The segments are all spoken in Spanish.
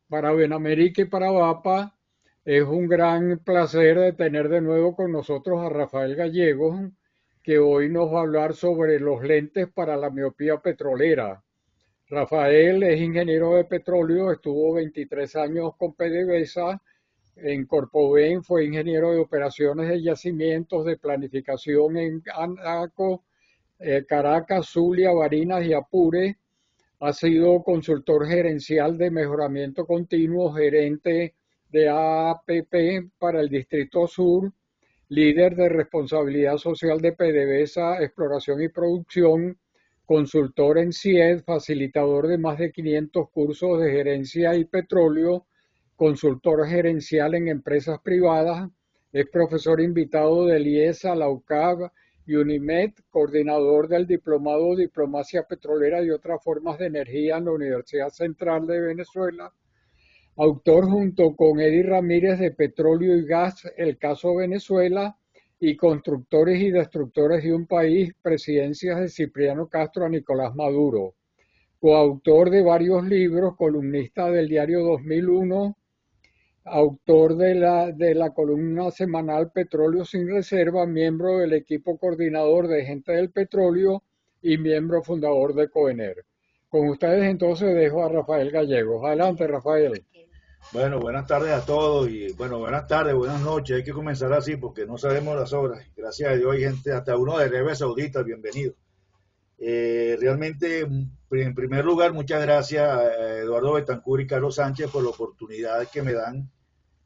Para Benamérica y para VAPA es un gran placer de tener de nuevo con nosotros a Rafael Gallegos, que hoy nos va a hablar sobre los lentes para la miopía petrolera. Rafael es ingeniero de petróleo, estuvo 23 años con PDVSA, en Corpoven fue ingeniero de operaciones de yacimientos, de planificación en ANACO, Caracas, Zulia, Barinas y Apure. Ha sido consultor gerencial de mejoramiento continuo, gerente de AAPP para el Distrito Sur, líder de responsabilidad social de PDVSA, exploración y producción, consultor en CIED, facilitador de más de 500 cursos de gerencia y petróleo, consultor gerencial en empresas privadas, es profesor invitado del IESA, la UCAB y UNIMED, coordinador del diplomado Diplomacia Petrolera y otras formas de energía en la Universidad Central de Venezuela, autor junto con Eddie Ramírez de Petróleo y Gas, El Caso Venezuela, y Constructores y Destructores de un País, Presidencias de Cipriano Castro a Nicolás Maduro. Coautor de varios libros, columnista del diario 2001, autor de la columna semanal Petróleo sin Reserva, miembro del equipo coordinador de Gente del Petróleo y miembro fundador de COENER. Con ustedes entonces dejo a Rafael Gallegos. Adelante, Rafael. Bueno, buenas tardes a todos y bueno, buenas tardes, buenas noches. Hay que comenzar así porque no sabemos las horas. Gracias a Dios hay gente, hasta uno de Arabia Saudita, bienvenido. Realmente, en primer lugar, muchas gracias a Eduardo Betancur y Carlos Sánchez por la oportunidad que me dan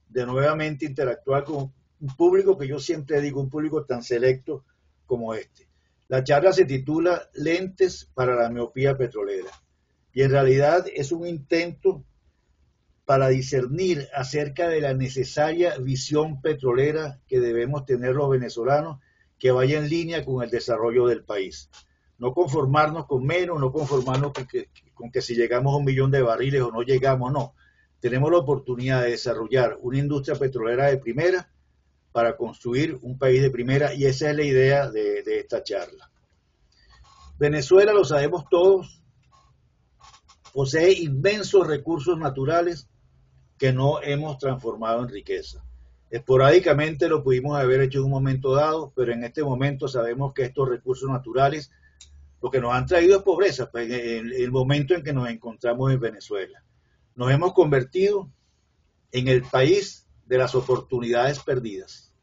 de nuevamente interactuar con un público que yo siempre digo, un público tan selecto como este. La charla se titula Lentes para la miopía petrolera y en realidad es un intento para discernir acerca de la necesaria visión petrolera que debemos tener los venezolanos que vaya en línea con el desarrollo del país. No conformarnos con menos, no conformarnos con que si llegamos a 1 millón de barriles o no llegamos, no. Tenemos la oportunidad de desarrollar una industria petrolera de primera para construir un país de primera y esa es la idea de esta charla. Venezuela, lo sabemos todos, posee inmensos recursos naturales que no hemos transformado en riqueza. Esporádicamente lo pudimos haber hecho en un momento dado, pero en este momento sabemos que estos recursos naturales lo que nos han traído es pobreza, pues, en el momento en que nos encontramos en Venezuela. Nos hemos convertido en el país de las oportunidades perdidas.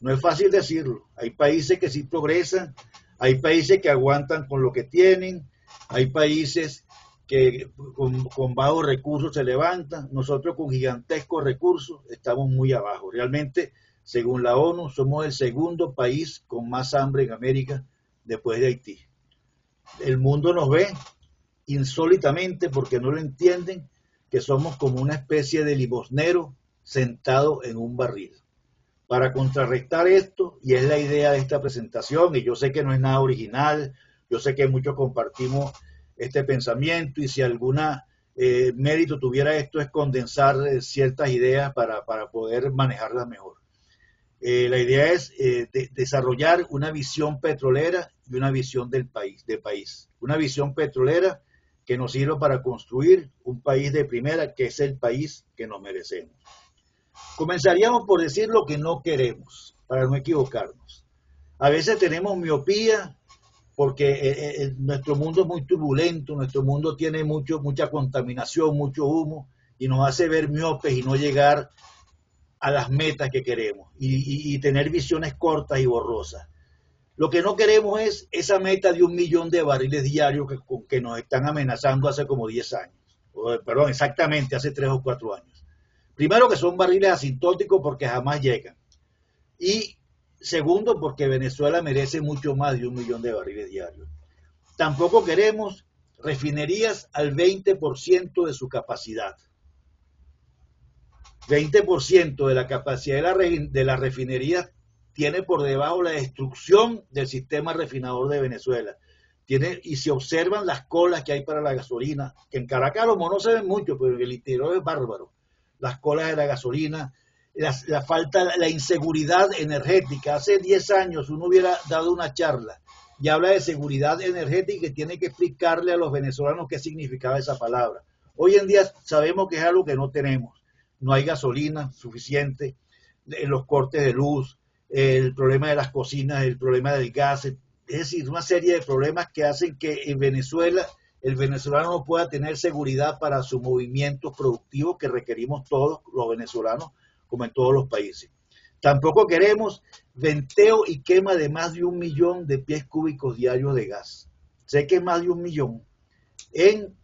No es fácil decirlo. Hay países que sí progresan, hay países que aguantan con lo que tienen, hay países que con bajos recursos se levantan. Nosotros con gigantescos recursos estamos muy abajo. Realmente, según la ONU, somos el segundo país con más hambre en América después de Haití. El mundo nos ve insólitamente porque no lo entienden, que somos como una especie de limosnero sentado en un barril. Para contrarrestar esto, y es la idea de esta presentación, y yo sé que no es nada original, yo sé que muchos compartimos este pensamiento, y si alguna mérito tuviera esto es condensar ciertas ideas para poder manejarlas mejor. La idea es desarrollar una visión petrolera y una visión del país, una visión petrolera que nos sirva para construir un país de primera, que es el país que nos merecemos. Comenzaríamos por decir lo que no queremos, para no equivocarnos. A veces tenemos miopía porque nuestro mundo es muy turbulento, nuestro mundo tiene mucha contaminación, mucho humo, y nos hace ver miopes y no llegar a las metas que queremos, y tener visiones cortas y borrosas. Lo que no queremos es esa meta de 1 millón de barriles diarios que nos están amenazando hace como 10 años. Perdón, exactamente hace 3 o 4 años. Primero, que son barriles asintóticos porque jamás llegan. Y segundo, porque Venezuela merece mucho más de 1 millón de barriles diarios. Tampoco queremos refinerías al 20% de su capacidad. 20% de la capacidad de la refinería tiene por debajo la destrucción del sistema refinador de Venezuela. Y se observan las colas que hay para la gasolina, que en Caracas no se ven mucho, pero en el interior es bárbaro. Las colas de la gasolina, la falta, la inseguridad energética. Hace 10 años uno hubiera dado una charla y habla de seguridad energética y tiene que explicarle a los venezolanos qué significaba esa palabra. Hoy en día sabemos que es algo que no tenemos. No hay gasolina suficiente, los cortes de luz, el problema de las cocinas, el problema del gas, es decir, una serie de problemas que hacen que en Venezuela el venezolano no pueda tener seguridad para sus movimientos productivos que requerimos todos los venezolanos, como en todos los países. Tampoco queremos venteo y quema de más de 1 millón de pies cúbicos diarios de gas. Sé que es más de 1 millón en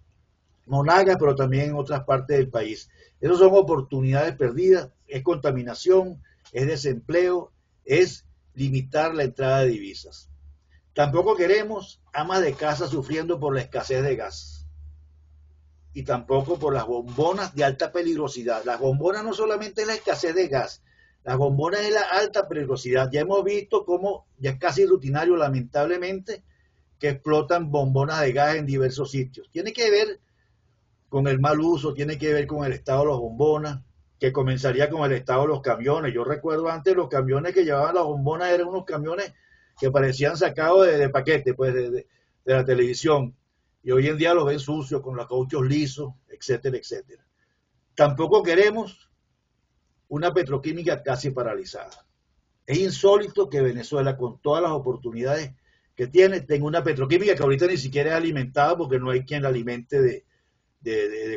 Monagas, pero también en otras partes del país. Esas son oportunidades perdidas, es contaminación, es desempleo, es limitar la entrada de divisas. Tampoco queremos amas de casa sufriendo por la escasez de gas y tampoco por las bombonas de alta peligrosidad. Las bombonas no solamente es la escasez de gas, las bombonas es la alta peligrosidad. Ya hemos visto cómo ya es casi rutinario, lamentablemente, que explotan bombonas de gas en diversos sitios. Tiene que ver con el mal uso, tiene que ver con el estado de las bombonas, que comenzaría con el estado de los camiones. Yo recuerdo antes los camiones que llevaban las bombonas eran unos camiones que parecían sacados de paquete, pues de la televisión. Y hoy en día los ven sucios, con los cauchos lisos, etcétera, etcétera. Tampoco queremos una petroquímica casi paralizada. Es insólito que Venezuela, con todas las oportunidades que tiene, tenga una petroquímica que ahorita ni siquiera es alimentada porque no hay quien la alimente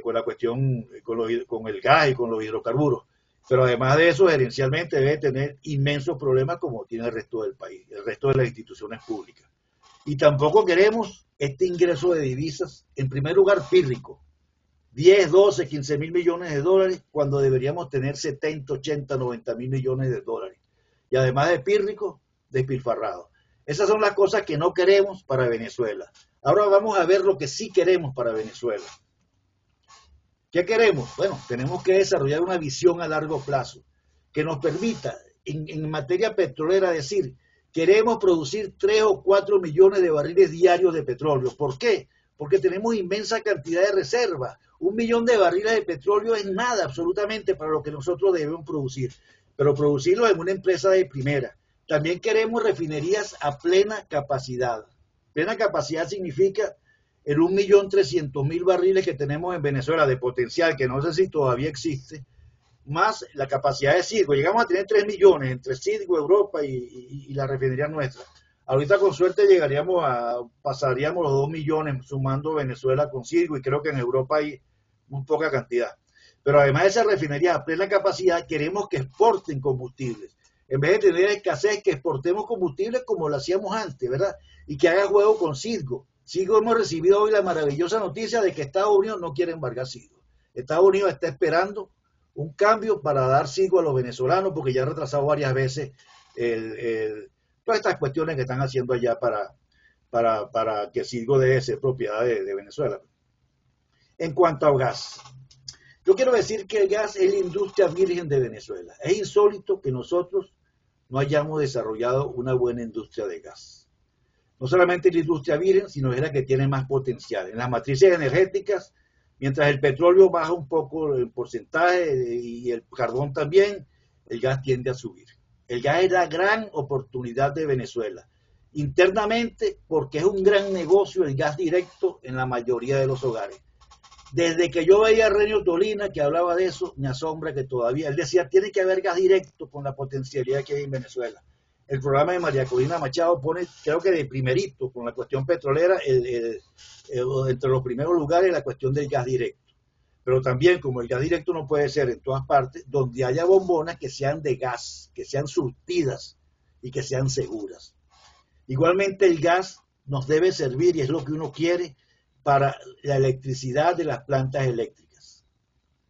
con la cuestión, con el gas y con los hidrocarburos. Pero además de eso, gerencialmente debe tener inmensos problemas como tiene el resto del país, el resto de las instituciones públicas. Y tampoco queremos este ingreso de divisas, en primer lugar, pírrico. 10, 12, 15 mil millones de dólares, cuando deberíamos tener 70, 80, 90 mil millones de dólares. Y además de pírrico, despilfarrado. Esas son las cosas que no queremos para Venezuela. Ahora vamos a ver lo que sí queremos para Venezuela. ¿Qué queremos? Bueno, tenemos que desarrollar una visión a largo plazo que nos permita, en materia petrolera, decir, queremos producir 3 o 4 millones de barriles diarios de petróleo. ¿Por qué? Porque tenemos inmensa cantidad de reservas. 1 millón de barriles de petróleo es nada absolutamente para lo que nosotros debemos producir, pero producirlo en una empresa de primera. También queremos refinerías a plena capacidad. Plena capacidad significa el 1.300.000 barriles que tenemos en Venezuela de potencial, que no sé si todavía existe, más la capacidad de Citgo. Llegamos a tener 3 millones entre Citgo, Europa y la refinería nuestra. Ahorita con suerte pasaríamos los 2 millones sumando Venezuela con Citgo, y creo que en Europa hay muy poca cantidad. Pero además de esa refinería a plena capacidad, queremos que exporten combustibles. En vez de tener escasez, que exportemos combustibles como lo hacíamos antes, ¿verdad? Y que haga juego con Citgo. Citgo, hemos recibido hoy la maravillosa noticia de que Estados Unidos no quiere embargar Citgo. Estados Unidos está esperando un cambio para dar Citgo a los venezolanos, porque ya ha retrasado varias veces todas estas cuestiones que están haciendo allá para que Citgo deje de ser propiedad de Venezuela. En cuanto al gas, yo quiero decir que el gas es la industria virgen de Venezuela. Es insólito que nosotros no hayamos desarrollado una buena industria de gas. No solamente la industria virgen, sino es la que tiene más potencial. En las matrices energéticas, mientras el petróleo baja un poco el porcentaje y el carbón también, el gas tiende a subir. El gas es la gran oportunidad de Venezuela. Internamente, porque es un gran negocio el gas directo en la mayoría de los hogares. Desde que yo veía a Renio Tolina, que hablaba de eso, me asombra que todavía, él decía, tiene que haber gas directo con la potencialidad que hay en Venezuela. El programa de María Corina Machado pone, creo que de primerito, con la cuestión petrolera, entre los primeros lugares, la cuestión del gas directo. Pero también, como el gas directo no puede ser en todas partes, donde haya bombonas que sean de gas, que sean surtidas y que sean seguras. Igualmente el gas nos debe servir, y es lo que uno quiere, para la electricidad de las plantas eléctricas.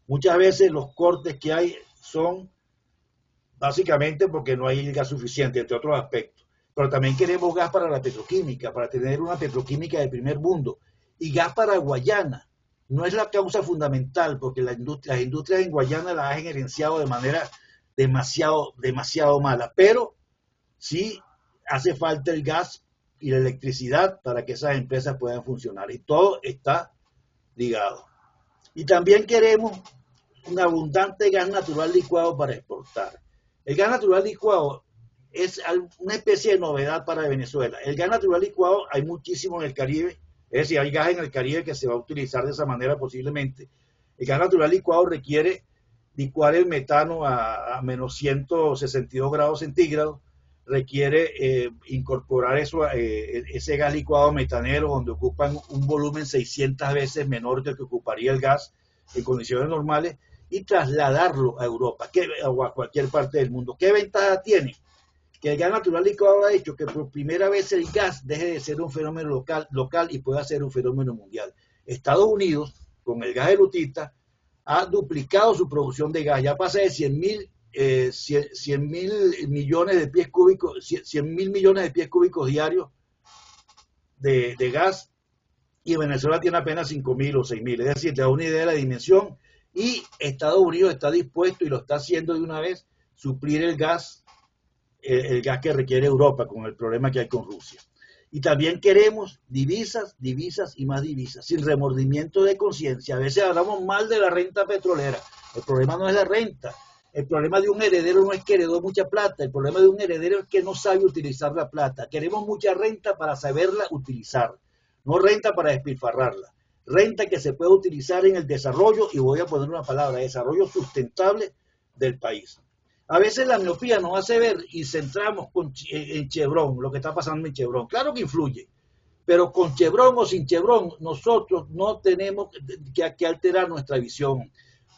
Muchas veces los cortes que hay son básicamente porque no hay gas suficiente, entre otros aspectos. Pero también queremos gas para la petroquímica, para tener una petroquímica de primer mundo. Y gas para Guayana. No es la causa fundamental, porque las industrias en Guayana las han gerenciado de manera demasiado mala. Pero sí hace falta el gas y la electricidad para que esas empresas puedan funcionar. Y todo está ligado. Y también queremos un abundante gas natural licuado para exportar. El gas natural licuado es una especie de novedad para Venezuela. El gas natural licuado hay muchísimo en el Caribe, Es decir, hay gas en el Caribe que se va a utilizar de esa manera posiblemente. El gas natural licuado requiere licuar el metano a menos 162 grados centígrados, requiere incorporar ese gas licuado metanero, donde ocupan un volumen 600 veces menor que el que ocuparía el gas en condiciones normales, y trasladarlo a Europa o a cualquier parte del mundo. ¿Qué ventaja tiene? Que el gas natural licuado ha hecho que por primera vez el gas deje de ser un fenómeno local y pueda ser un fenómeno mundial. Estados Unidos, con el gas de Lutita, ha duplicado su producción de gas, ya pasa de 100 mil millones de pies cúbicos, 100 mil millones de pies cúbicos diarios de gas, y Venezuela tiene apenas 5.000 o 6.000, es decir, te da una idea de la dimensión, y Estados Unidos está dispuesto, y lo está haciendo de una vez, suplir el gas que requiere Europa con el problema que hay con Rusia. Y también queremos divisas, divisas y más divisas, sin remordimiento de conciencia. A veces hablamos mal de la renta petrolera. El problema no es la renta. El problema de un heredero no es que heredó mucha plata. El problema de un heredero es que no sabe utilizar la plata. Queremos mucha renta para saberla utilizar, no renta para despilfarrarla. Renta que se pueda utilizar en el desarrollo, y voy a poner una palabra, desarrollo sustentable del país. A veces la miopía nos hace ver y centramos en Chevron, lo que está pasando en Chevron. Claro que influye, pero con Chevron o sin Chevron, nosotros no tenemos que alterar nuestra visión.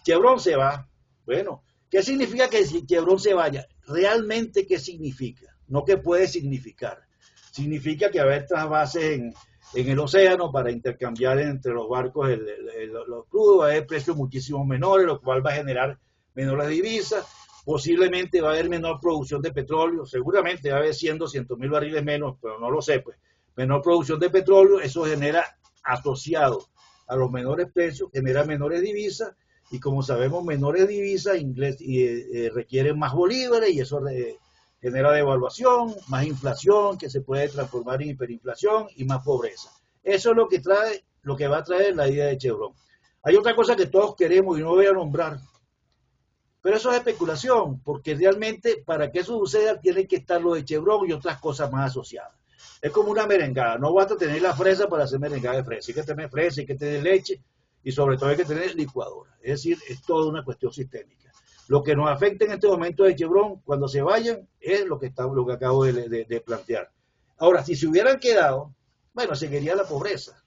Chevron se va. Bueno, ¿qué significa que si Chevron se vaya? ¿Realmente qué significa? No qué puede significar. Significa que va a haber trasvases en el océano para intercambiar entre los barcos los crudos, va a haber precios muchísimo menores, lo cual va a generar menores divisas. Posiblemente va a haber menor producción de petróleo, seguramente va a haber 100.000 barriles menos, pero no lo sé, pues. Menor producción de petróleo, eso genera, asociado a los menores precios, genera menores divisas, y como sabemos, menores divisas requieren más bolívares, y eso genera devaluación, más inflación, que se puede transformar en hiperinflación, y más pobreza. Eso es lo que va a traer la idea de Chevron. Hay otra cosa que todos queremos y no voy a nombrar, pero eso es especulación, porque realmente para que eso suceda tiene que estar lo de Chevron y otras cosas más asociadas. Es como una merengada, no basta tener la fresa para hacer merengada de fresa, hay que tener fresa, hay que tener leche, y sobre todo hay que tener licuadora. Es decir, es toda una cuestión sistémica. Lo que nos afecta en este momento de Chevron, cuando se vayan, es lo que acabo de plantear. Ahora, si se hubieran quedado, bueno, seguiría la pobreza.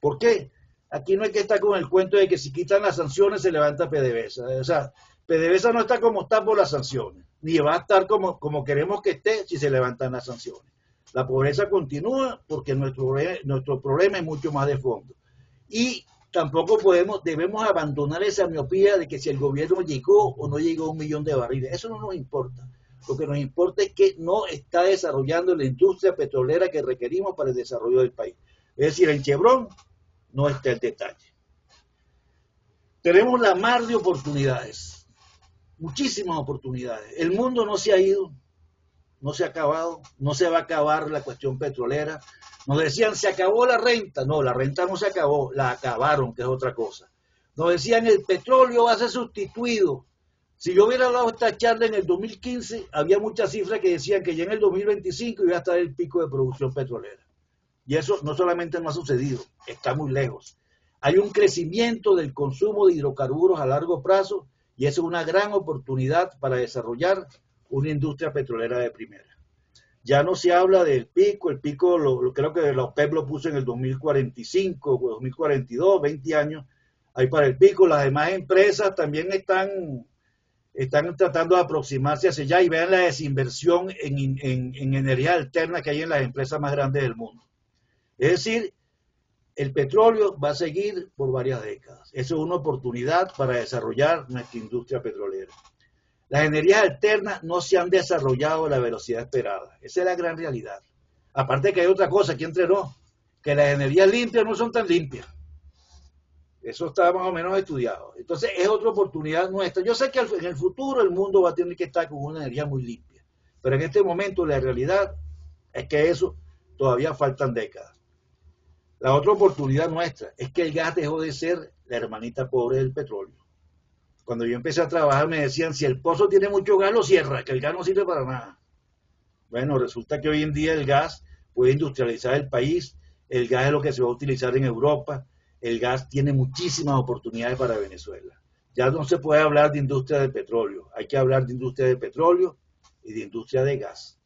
¿Por qué? Aquí no hay que estar con el cuento de que si quitan las sanciones se levanta PDVSA. O sea, PDVSA no está como está por las sanciones, ni va a estar como queremos que esté si se levantan las sanciones. La pobreza continúa porque nuestro problema es mucho más de fondo. Y tampoco debemos abandonar esa miopía de que si el gobierno llegó o no llegó a 1 millón de barriles. Eso no nos importa. Lo que nos importa es que no está desarrollando la industria petrolera que requerimos para el desarrollo del país. Es decir, en Chevron no está el detalle. Tenemos la mar de oportunidades, muchísimas oportunidades. El mundo no se ha ido, no se ha acabado, no se va a acabar la cuestión petrolera. Nos decían, se acabó la renta. No, la renta no se acabó, la acabaron, que es otra cosa. Nos decían, el petróleo va a ser sustituido. Si yo hubiera dado esta charla en el 2015, había muchas cifras que decían que ya en el 2025 iba a estar el pico de producción petrolera. Y eso no solamente no ha sucedido, está muy lejos. Hay un crecimiento del consumo de hidrocarburos a largo plazo, y eso es una gran oportunidad para desarrollar una industria petrolera de primera. Ya no se habla del pico, el pico creo que la OPEP lo puso en el 2045, 2042, 20 años, ahí para el pico. Las demás empresas también están tratando de aproximarse hacia allá, y vean la desinversión en energía alterna que hay en las empresas más grandes del mundo. Es decir, el petróleo va a seguir por varias décadas. Eso es una oportunidad para desarrollar nuestra industria petrolera. Las energías alternas no se han desarrollado a la velocidad esperada. Esa es la gran realidad. Aparte que hay otra cosa, aquí entre nos, que las energías limpias no son tan limpias. Eso está más o menos estudiado. Entonces es otra oportunidad nuestra. Yo sé que en el futuro el mundo va a tener que estar con una energía muy limpia, pero en este momento la realidad es que eso todavía faltan décadas. La otra oportunidad nuestra es que el gas dejó de ser la hermanita pobre del petróleo. Cuando yo empecé a trabajar me decían, si el pozo tiene mucho gas, lo cierra, que el gas no sirve para nada. Bueno, resulta que hoy en día el gas puede industrializar el país, el gas es lo que se va a utilizar en Europa, el gas tiene muchísimas oportunidades para Venezuela. Ya no se puede hablar de industria de petróleo, hay que hablar de industria de petróleo y de industria de gas.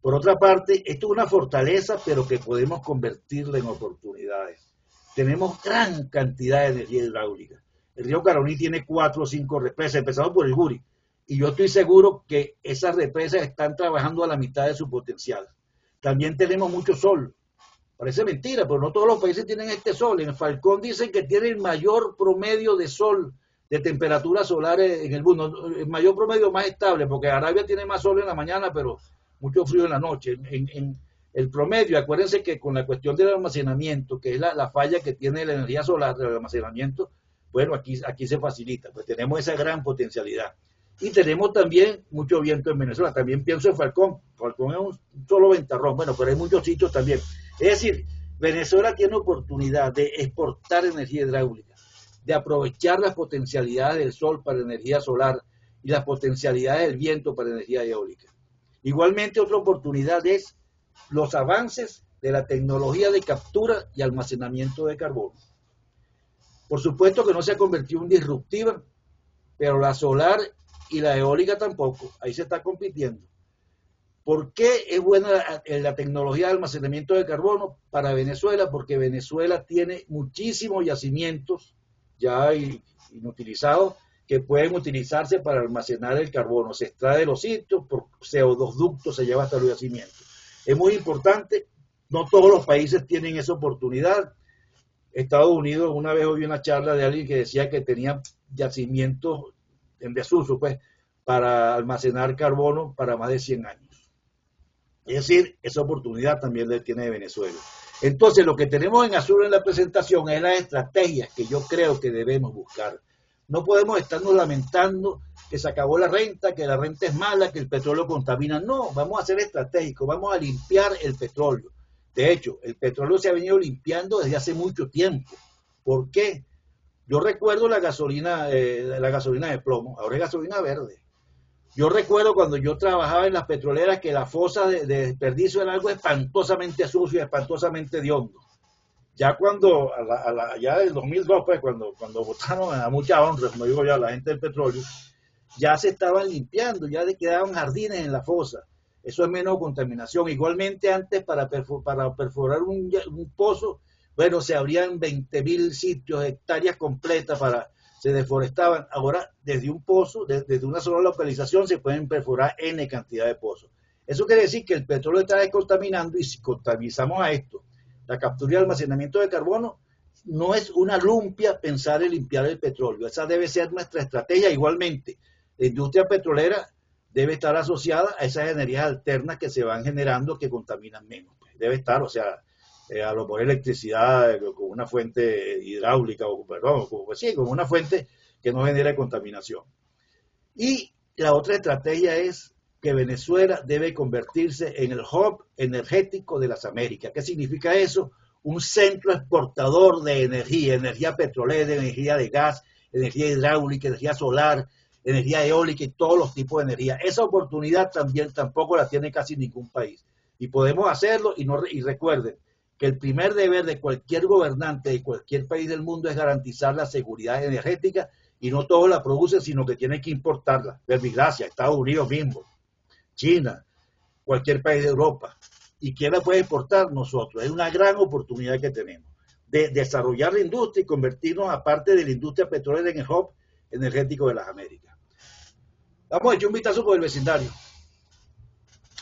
Por otra parte, esto es una fortaleza, pero que podemos convertirla en oportunidades. Tenemos gran cantidad de energía hidráulica. El río Caroní tiene 4 o 5 represas, empezamos por el Guri, y yo estoy seguro que esas represas están trabajando a la mitad de su potencial. También tenemos mucho sol. Parece mentira, pero no todos los países tienen este sol. En el Falcón dicen que tiene el mayor promedio de sol, de temperaturas solares en el mundo. El mayor promedio más estable, porque Arabia tiene más sol en la mañana, pero mucho frío en la noche. En el promedio, acuérdense que con la cuestión del almacenamiento, que es la falla que tiene la energía solar del almacenamiento, bueno, aquí se facilita, pues tenemos esa gran potencialidad. Y tenemos también mucho viento en Venezuela. También pienso en Falcón. Falcón es un solo ventarrón, bueno, pero hay muchos sitios también. Es decir, Venezuela tiene oportunidad de exportar energía hidráulica, de aprovechar las potencialidades del sol para energía solar y las potencialidades del viento para energía eólica. Igualmente, otra oportunidad es los avances de la tecnología de captura y almacenamiento de carbono. Por supuesto que no se ha convertido en disruptiva, pero la solar y la eólica tampoco, ahí se está compitiendo. ¿Por qué es buena la tecnología de almacenamiento de carbono para Venezuela? Porque Venezuela tiene muchísimos yacimientos ya inutilizados que pueden utilizarse para almacenar el carbono. Se extrae de los sitios, por CO2 se lleva hasta los yacimientos. Es muy importante, no todos los países tienen esa oportunidad. Estados Unidos, una vez oí una charla de alguien que decía que tenía yacimientos en desuso, pues, para almacenar carbono para más de 100 años. Es decir, esa oportunidad también la tiene Venezuela. Entonces, lo que tenemos en azul en la presentación es las estrategias que yo creo que debemos buscar. No podemos estarnos lamentando que se acabó la renta, que la renta es mala, que el petróleo contamina. No, vamos a ser estratégicos, vamos a limpiar el petróleo. De hecho, el petróleo se ha venido limpiando desde hace mucho tiempo. ¿Por qué? Yo recuerdo la gasolina de plomo, ahora es gasolina verde. Yo recuerdo cuando yo trabajaba en las petroleras que la fosa de desperdicio era algo espantosamente sucio y espantosamente hediondo. Ya cuando, ya del 2002, pues, cuando votaron a mucha honra, como digo yo, a la gente del petróleo, ya se estaban limpiando, ya quedaban jardines en la fosa. Eso es menos contaminación. Igualmente antes para perforar un pozo, bueno, se abrían 20.000 sitios, hectáreas completas se deforestaban. Ahora, desde un pozo, desde una sola localización, se pueden perforar N cantidad de pozos. Eso quiere decir que el petróleo está descontaminando, y si contaminamos a esto, la captura y almacenamiento de carbono, no es una lumpia pensar en limpiar el petróleo. Esa debe ser nuestra estrategia. Igualmente, la industria petrolera debe estar asociada a esas energías alternas que se van generando que contaminan menos. Debe estar, o sea, a lo mejor electricidad con una fuente hidráulica, con una fuente que no genere contaminación. Y la otra estrategia es que Venezuela debe convertirse en el hub energético de las Américas. ¿Qué significa eso? Un centro exportador de energía petrolera, energía de gas, energía hidráulica, energía solar, energía eólica y todos los tipos de energía. Esa oportunidad tampoco la tiene casi ningún país. Y podemos hacerlo y recuerden que el primer deber de cualquier gobernante de cualquier país del mundo es garantizar la seguridad energética, y no todos la producen, sino que tienen que importarla. Verbigracia, Estados Unidos mismo, China, cualquier país de Europa. ¿Y quién la puede exportar? Nosotros. Es una gran oportunidad que tenemos de desarrollar la industria y convertirnos, aparte de la industria petrolera, en el hub energético de las Américas. Vamos a echar un vistazo por el vecindario.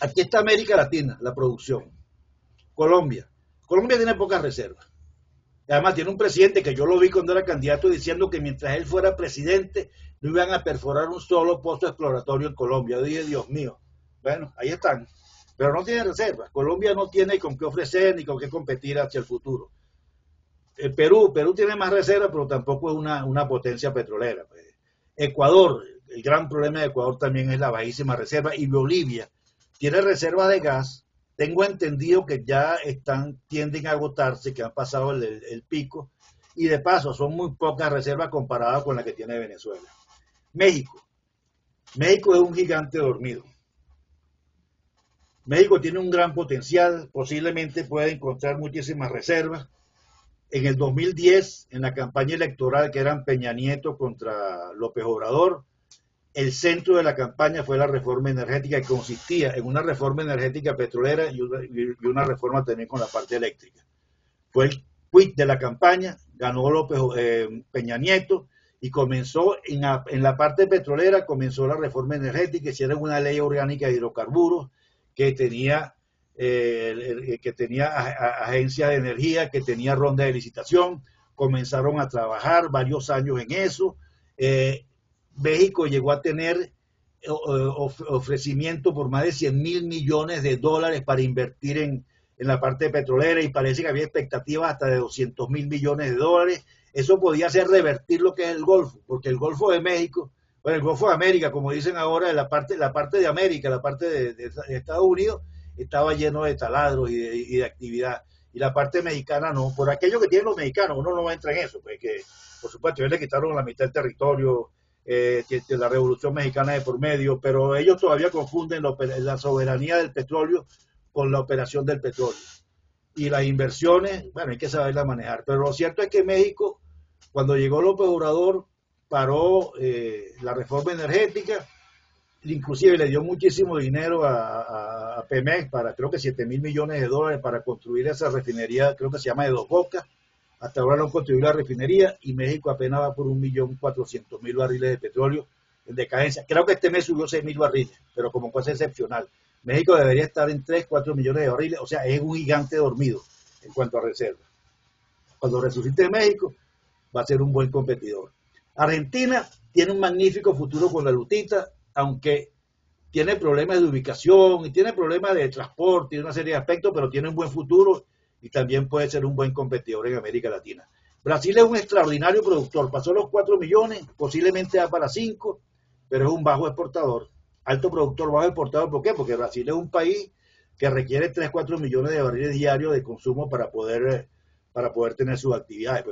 Aquí está América Latina, la producción. Colombia tiene pocas reservas. Además tiene un presidente que yo lo vi cuando era candidato diciendo que mientras él fuera presidente no iban a perforar un solo pozo exploratorio en Colombia. Yo dije, Dios mío, bueno, ahí están. Pero no tiene reservas. Colombia no tiene con qué ofrecer ni con qué competir hacia el futuro. Perú tiene más reservas, pero tampoco es una potencia petrolera. Ecuador, el gran problema de Ecuador también es la bajísima reserva. Y Bolivia tiene reservas de gas. Tengo entendido que ya tienden a agotarse, que han pasado el pico, y de paso son muy pocas reservas comparadas con la que tiene Venezuela. México es un gigante dormido. México tiene un gran potencial, posiblemente puede encontrar muchísimas reservas. En el 2010, en la campaña electoral que eran Peña Nieto contra López Obrador, el centro de la campaña fue la reforma energética, que consistía en una reforma energética petrolera y una reforma también con la parte eléctrica. Fue el quid de la campaña, ganó Peña Nieto y comenzó en la parte petrolera, comenzó la reforma energética, hicieron una ley orgánica de hidrocarburos que tenía agencia de energía, que tenía ronda de licitación, comenzaron a trabajar varios años en eso. México llegó a tener ofrecimiento por más de 100,000 millones de dólares para invertir en la parte petrolera, y parece que había expectativas hasta de 200,000 millones de dólares. Eso podía hacer revertir lo que es el Golfo, porque el Golfo de México, bueno, el Golfo de América, como dicen ahora, la parte de América, la parte de Estados Unidos, estaba lleno de taladros y de actividad. Y la parte mexicana no, por aquello que tienen los mexicanos, uno no entra en eso, porque por supuesto ellos le quitaron la mitad del territorio, la Revolución Mexicana de por medio, pero ellos todavía confunden la soberanía del petróleo con la operación del petróleo. Y las inversiones, bueno, hay que saberlas manejar. Pero lo cierto es que México, cuando llegó López Obrador, paró la reforma energética, inclusive le dio muchísimo dinero a Pemex, para creo que 7,000 millones de dólares para construir esa refinería, creo que se llama de Dos Bocas. Hasta ahora no han construido la refinería y México apenas va por 1.400.000 barriles de petróleo en decadencia. Creo que este mes subió 6,000 barriles, pero como cosa excepcional. México debería estar en 3, 4 millones de barriles, o sea, es un gigante dormido en cuanto a reservas. Cuando resucite México, va a ser un buen competidor. Argentina tiene un magnífico futuro con la lutita, aunque tiene problemas de ubicación y tiene problemas de transporte y una serie de aspectos, pero tiene un buen futuro y también puede ser un buen competidor en América Latina. Brasil es un extraordinario productor, pasó los 4 millones, posiblemente va para 5, pero es un bajo exportador, alto productor, bajo exportador. ¿Por qué? Porque Brasil es un país que requiere 3, 4 millones de barriles diarios de consumo para poder tener sus actividades.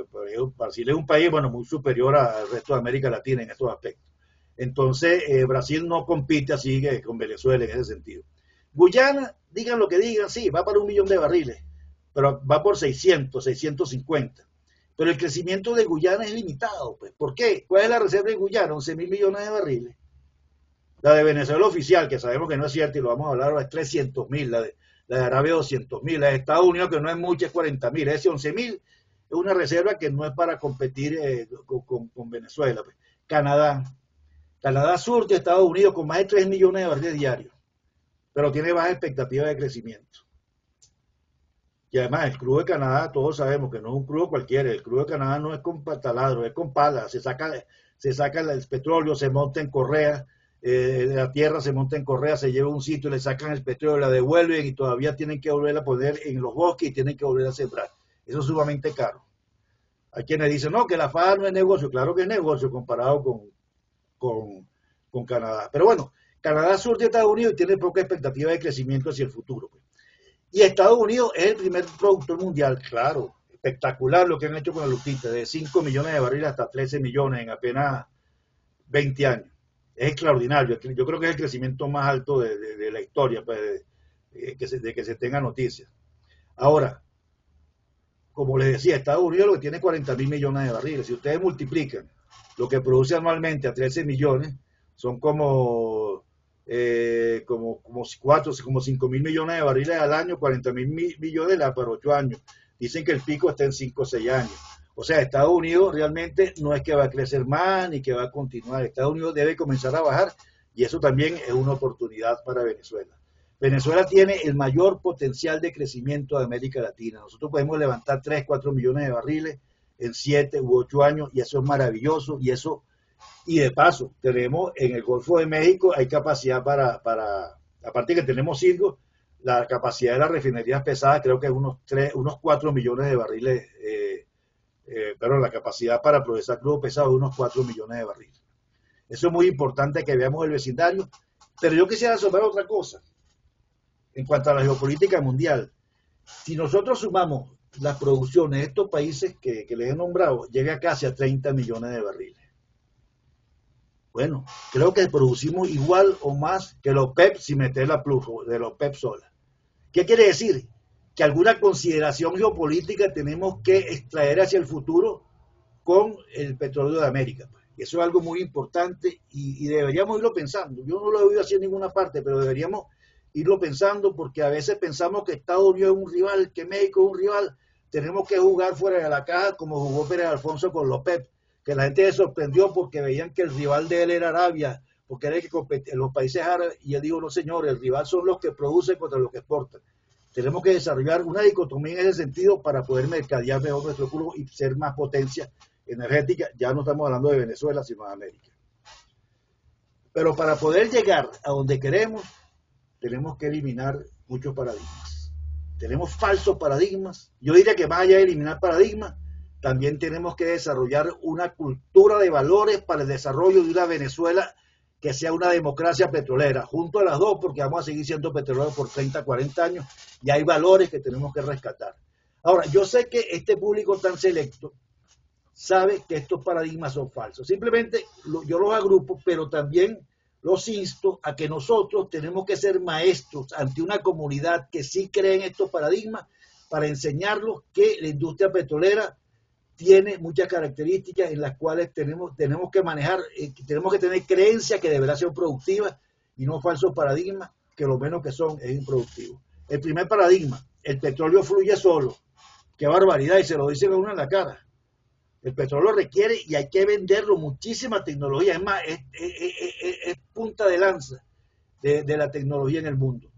Brasil es un país, bueno, muy superior al resto de América Latina en estos aspectos. Entonces, Brasil no compite así con Venezuela en ese sentido. Guyana, digan lo que digan, sí, va para 1 millón de barriles, pero va por 600, 650. Pero el crecimiento de Guyana es limitado. Pues. ¿Por qué? ¿Cuál es la reserva de Guyana? 11,000 millones de barriles. La de Venezuela oficial, que sabemos que no es cierto y lo vamos a hablar ahora, es 300,000. La de Arabia 200,000. La de Estados Unidos, que no es mucha, es 40,000. Ese 11,000 es una reserva que no es para competir con Venezuela. Pues. Canadá surte a Estados Unidos con más de 3 millones de barriles diarios, pero tiene baja expectativa de crecimiento. Y además el crudo de Canadá, todos sabemos que no es un crudo cualquiera, el crudo de Canadá no es con taladro, es con pala, se saca el petróleo, se monta en correa, de la tierra se monta en correa, se lleva a un sitio, le sacan el petróleo, la devuelven y todavía tienen que volver a poner en los bosques y tienen que volver a sembrar. Eso es sumamente caro. Hay quienes dicen, no, que la faja no es negocio, claro que es negocio comparado con Canadá. Pero bueno, Canadá surte a Estados Unidos y tiene poca expectativa de crecimiento hacia el futuro. Pues. Y Estados Unidos es el primer productor mundial, claro, espectacular lo que han hecho con la lutita, de 5 millones de barriles hasta 13 millones en apenas 20 años. Es extraordinario, yo creo que es el crecimiento más alto de la historia, pues, de que se tenga noticias. Ahora, como les decía, Estados Unidos lo que tiene 40,000 millones de barriles. Si ustedes multiplican lo que produce anualmente a 13 millones, son como 5,000 millones de barriles al año, 40,000 millones para 8 años. Dicen que el pico está en 5 o 6 años. O sea, Estados Unidos realmente no es que va a crecer más ni que va a continuar. Estados Unidos debe comenzar a bajar y eso también es una oportunidad para Venezuela. Venezuela tiene el mayor potencial de crecimiento de América Latina. Nosotros podemos levantar 3, 4 millones de barriles en 7 u 8 años y eso es maravilloso y de paso tenemos en el Golfo de México hay capacidad aparte que tenemos Silgo, la capacidad de las refinerías pesadas creo que es unos 4 millones de barriles, pero la capacidad para procesar crudo pesado es unos 4 millones de barriles. Eso es muy importante que veamos el vecindario, pero yo quisiera sumar otra cosa en cuanto a la geopolítica mundial. Si nosotros sumamos las producciones de estos países que les he nombrado, llega casi a 30 millones de barriles. Bueno, creo que producimos igual o más que los OPEP sin meter la plus de los OPEP sola. ¿Qué quiere decir? Que alguna consideración geopolítica tenemos que extraer hacia el futuro con el petróleo de América. Eso es algo muy importante y deberíamos irlo pensando. Yo no lo he oído así en ninguna parte, pero deberíamos irlo pensando porque a veces pensamos que Estados Unidos es un rival, que México es un rival. Tenemos que jugar fuera de la caja como jugó Pérez Alfonso con los PEP, que la gente se sorprendió porque veían que el rival de él era Arabia, porque era el que competía en los países árabes, y él dijo, no señor, el rival son los que producen contra los que exportan. Tenemos que desarrollar una dicotomía en ese sentido para poder mercadear mejor nuestro curso y ser más potencia energética. Ya no estamos hablando de Venezuela, sino de América. Pero para poder llegar a donde queremos, tenemos que eliminar muchos paradigmas. Tenemos falsos paradigmas. Yo diría que más allá de eliminar paradigmas, también tenemos que desarrollar una cultura de valores para el desarrollo de una Venezuela que sea una democracia petrolera, junto a las dos, porque vamos a seguir siendo petroleros por 30, 40 años, y hay valores que tenemos que rescatar. Ahora, yo sé que este público tan selecto sabe que estos paradigmas son falsos. Simplemente yo los agrupo, pero también los insto a que nosotros tenemos que ser maestros ante una comunidad que sí cree en estos paradigmas para enseñarlos que la industria petrolera tiene muchas características en las cuales tenemos que manejar, tenemos que tener creencias que deberán ser productivas y no falsos paradigmas que lo menos que son es improductivo. El primer paradigma, el petróleo fluye solo. Qué barbaridad, y se lo dicen a uno en la cara. El petróleo requiere y hay que venderlo, muchísima tecnología, es más, es punta de lanza de la tecnología en el mundo.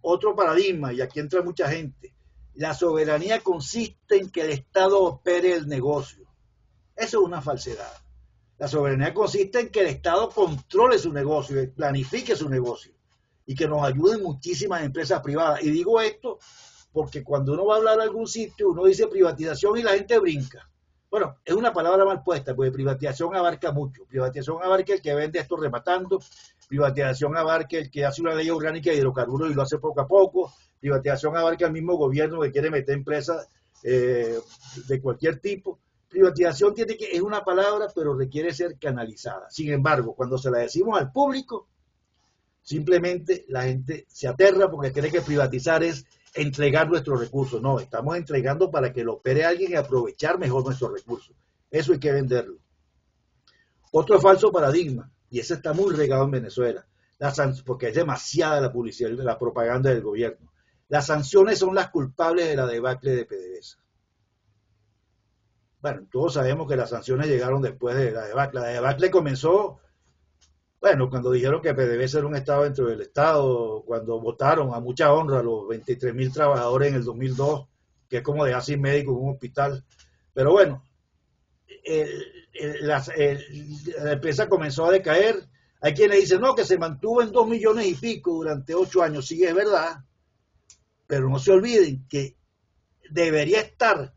Otro paradigma, y aquí entra mucha gente, la soberanía consiste en que el Estado opere el negocio. Eso es una falsedad. La soberanía consiste en que el Estado controle su negocio, planifique su negocio y que nos ayuden muchísimas empresas privadas. Y digo esto porque cuando uno va a hablar a algún sitio, uno dice privatización y la gente brinca. Bueno, es una palabra mal puesta, porque privatización abarca mucho. Privatización abarca el que vende esto rematando, privatización abarca el que hace una ley orgánica de hidrocarburos y lo hace poco a poco, privatización abarca el mismo gobierno que quiere meter empresas de cualquier tipo. Privatización es una palabra, pero requiere ser canalizada. Sin embargo, cuando se la decimos al público, simplemente la gente se aterra porque cree que privatizar es entregar nuestros recursos. No, estamos entregando para que lo opere alguien y aprovechar mejor nuestros recursos. Eso hay que venderlo. Otro falso paradigma, y ese está muy regado en Venezuela, porque es demasiada la publicidad, la propaganda del gobierno. Las sanciones son las culpables de la debacle de PDVSA. Bueno, todos sabemos que las sanciones llegaron después de la debacle. La debacle comenzó, bueno, cuando dijeron que PDVSA era un Estado dentro del Estado, cuando votaron a mucha honra a los 23.000 trabajadores en el 2002, que es como dejar sin médico en un hospital. Pero bueno, la empresa comenzó a decaer. Hay quienes dicen, no, que se mantuvo en 2 millones y pico durante 8 años. Sí, es verdad, pero no se olviden que debería estar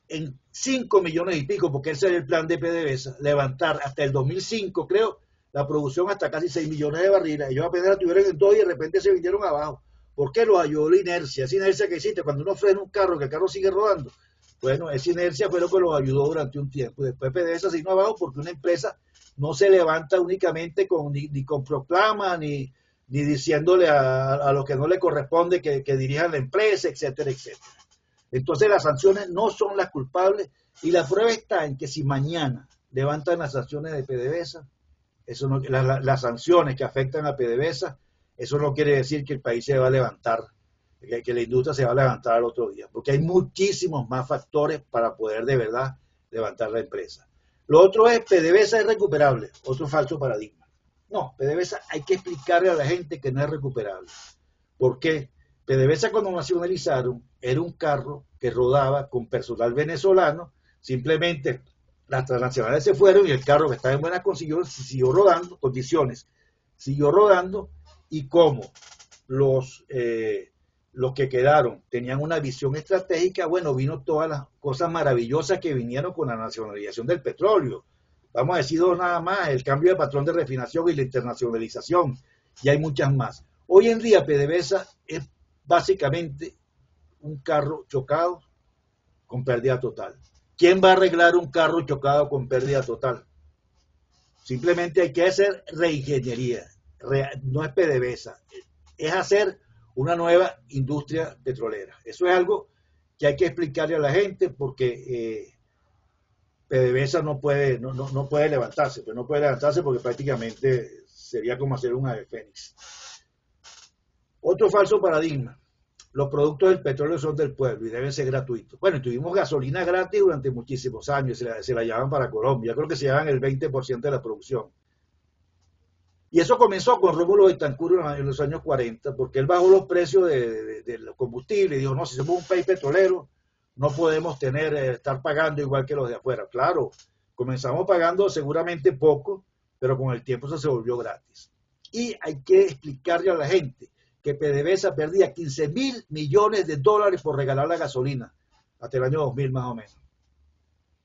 en 5 millones y pico, porque ese es el plan de PDVSA, levantar hasta el 2005, creo, la producción hasta casi 6 millones de barriles. Ellos apenas la tuvieron en 2 y de repente se vinieron abajo. ¿Por qué? Los ayudó la inercia. Esa inercia que existe cuando uno frena un carro, que el carro sigue rodando. Bueno, esa inercia fue lo que los ayudó durante un tiempo. Después PDVSA se vino abajo porque una empresa no se levanta únicamente ni con proclamas, ni diciéndole a los que no le corresponde que dirijan la empresa, etcétera, etcétera. Entonces las sanciones no son las culpables y la prueba está en que si mañana levantan las sanciones de PDVSA, eso no, las sanciones que afectan a PDVSA, eso no quiere decir que el país se va a levantar, que la industria se va a levantar al otro día, porque hay muchísimos más factores para poder de verdad levantar la empresa. Lo otro es, PDVSA es recuperable, otro falso paradigma. No, PDVSA hay que explicarle a la gente que no es recuperable. ¿Por qué? PDVSA cuando nacionalizaron era un carro que rodaba con personal venezolano, simplemente las transnacionales se fueron y el carro que estaba en buenas condiciones siguió rodando, y como los que quedaron tenían una visión estratégica, bueno, vino todas las cosas maravillosas que vinieron con la nacionalización del petróleo. Vamos a decir dos nada más, el cambio de patrón de refinación y la internacionalización, y hay muchas más. Hoy en día PDVSA es básicamente un carro chocado con pérdida total. ¿Quién va a arreglar un carro chocado con pérdida total? Simplemente hay que hacer reingeniería. No es PDVSA. Es hacer una nueva industria petrolera. Eso es algo que hay que explicarle a la gente porque PDVSA no puede levantarse, pero no puede levantarse porque prácticamente sería como hacer un ave fénix. Otro falso paradigma: los productos del petróleo son del pueblo y deben ser gratuitos. Bueno, tuvimos gasolina gratis durante muchísimos años, se la llevaban para Colombia, creo que se llevan el 20% de la producción. Y eso comenzó con Rómulo Betancourt en los años 40, porque él bajó los precios de los combustibles y dijo, no, si somos un país petrolero, no podemos estar pagando igual que los de afuera. Claro, comenzamos pagando seguramente poco, pero con el tiempo eso se volvió gratis. Y hay que explicarle a la gente que PDVSA perdía 15.000 millones de dólares por regalar la gasolina, hasta el año 2000 más o menos.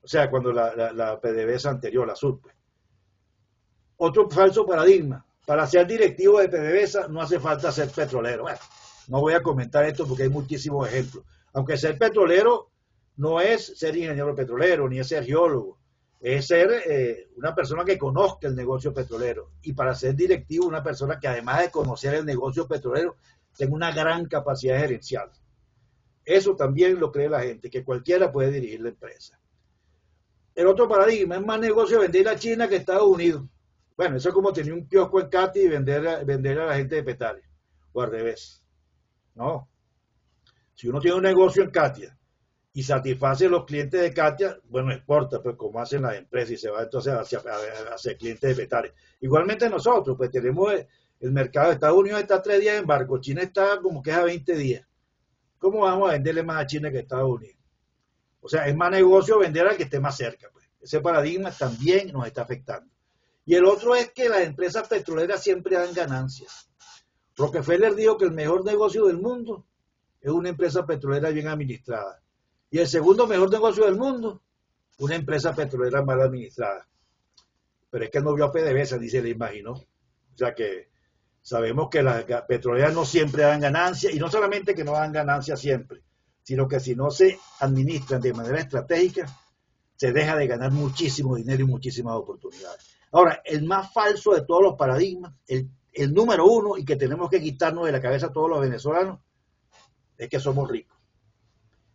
O sea, cuando la PDVSA anterior, la SUR, pues. Otro falso paradigma: para ser directivo de PDVSA no hace falta ser petrolero. Bueno, no voy a comentar esto porque hay muchísimos ejemplos. Aunque ser petrolero no es ser ingeniero petrolero, ni es ser geólogo. Es ser una persona que conozca el negocio petrolero. Y para ser directivo, una persona que además de conocer el negocio petrolero, tenga una gran capacidad gerencial. Eso también lo cree la gente, que cualquiera puede dirigir la empresa. El otro paradigma: es más negocio vender a China que a Estados Unidos. Bueno, eso es como tener un kiosco en Katia y vender a la gente de Petare, o al revés. No. Si uno tiene un negocio en Katia y satisface a los clientes de Katia, bueno, exporta, pues como hacen las empresas, y se va entonces hacia clientes de Petare. Igualmente nosotros, pues tenemos el mercado de Estados Unidos, está 3 días en barco, China está como que es a 20 días. ¿Cómo vamos a venderle más a China que a Estados Unidos? O sea, es más negocio vender al que esté más cerca, pues. Ese paradigma también nos está afectando. Y el otro es que las empresas petroleras siempre dan ganancias. Rockefeller dijo que el mejor negocio del mundo es una empresa petrolera bien administrada. Y el segundo mejor negocio del mundo, una empresa petrolera mal administrada. Pero es que no vio a PDVSA, ni se le imaginó. O sea que sabemos que las petroleras no siempre dan ganancias, y no solamente que no dan ganancias siempre, sino que si no se administran de manera estratégica, se deja de ganar muchísimo dinero y muchísimas oportunidades. Ahora, el más falso de todos los paradigmas, el número uno, y que tenemos que quitarnos de la cabeza a todos los venezolanos, es que somos ricos.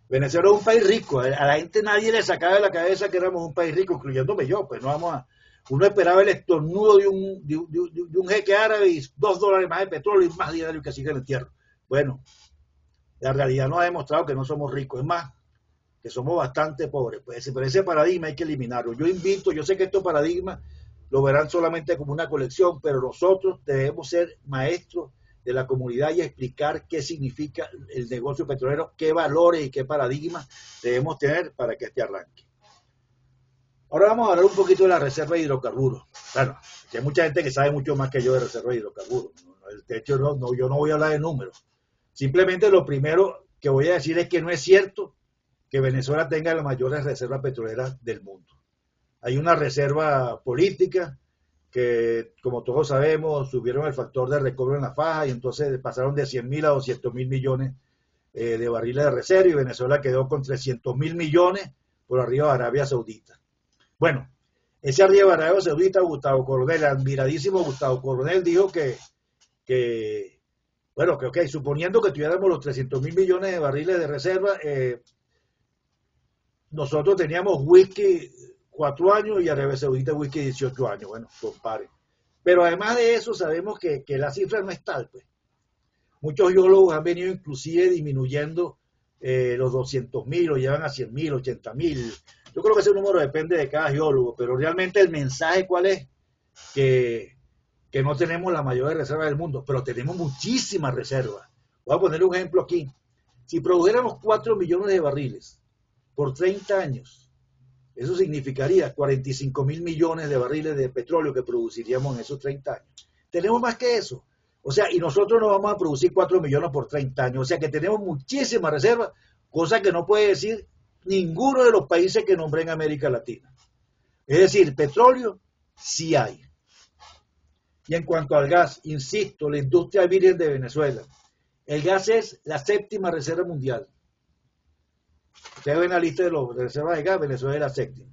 Venezuela es un país rico. A la gente nadie le sacaba de la cabeza que éramos un país rico, incluyéndome yo. Pues no vamos a... Uno esperaba el estornudo de un jeque árabe y $2 más de petróleo y más dinero que sigue en el entierro. Bueno, la realidad nos ha demostrado que no somos ricos. Es más, que somos bastante pobres. Pues pero ese paradigma hay que eliminarlo. Yo sé que estos paradigmas lo verán solamente como una colección, pero nosotros debemos ser maestros de la comunidad y explicar qué significa el negocio petrolero, qué valores y qué paradigmas debemos tener para que este arranque. Ahora vamos a hablar un poquito de la reserva de hidrocarburos. Claro, hay mucha gente que sabe mucho más que yo de reserva de hidrocarburos. De hecho, yo no voy a hablar de números. Simplemente lo primero que voy a decir es que no es cierto que Venezuela tenga las mayores reservas petroleras del mundo. Hay una reserva política que, como todos sabemos, subieron el factor de recobro en la faja y entonces pasaron de 100.000 a 200.000 millones de barriles de reserva, y Venezuela quedó con 300.000 millones por arriba de Arabia Saudita. Bueno, ese arriba de Arabia Saudita, Gustavo Coronel, el admiradísimo Gustavo Coronel, dijo que suponiendo que tuviéramos los 300.000 millones de barriles de reserva, nosotros teníamos whisky 4 años y Arabia Saudita whisky 18 años. Bueno, compare. Pero además de eso, sabemos que la cifra no es tal, pues. Muchos geólogos han venido inclusive disminuyendo los 200.000, lo llevan a 100.000, 80.000. Yo creo que ese número depende de cada geólogo, pero realmente el mensaje ¿cuál es? Que no tenemos la mayor reserva del mundo, pero tenemos muchísimas reservas. Voy a poner un ejemplo aquí. Si produjéramos 4 millones de barriles por 30 años, eso significaría 45.000 millones de barriles de petróleo que produciríamos en esos 30 años. Tenemos más que eso. O sea, y nosotros no vamos a producir 4 millones por 30 años. O sea, que tenemos muchísimas reservas, cosa que no puede decir ninguno de los países que nombré en América Latina. Es decir, petróleo sí hay. Y en cuanto al gas, insisto, la industria virgen de Venezuela. El gas es la 7ª reserva mundial. Ustedes ven la lista de las reservas de gas, Venezuela es la 7ª.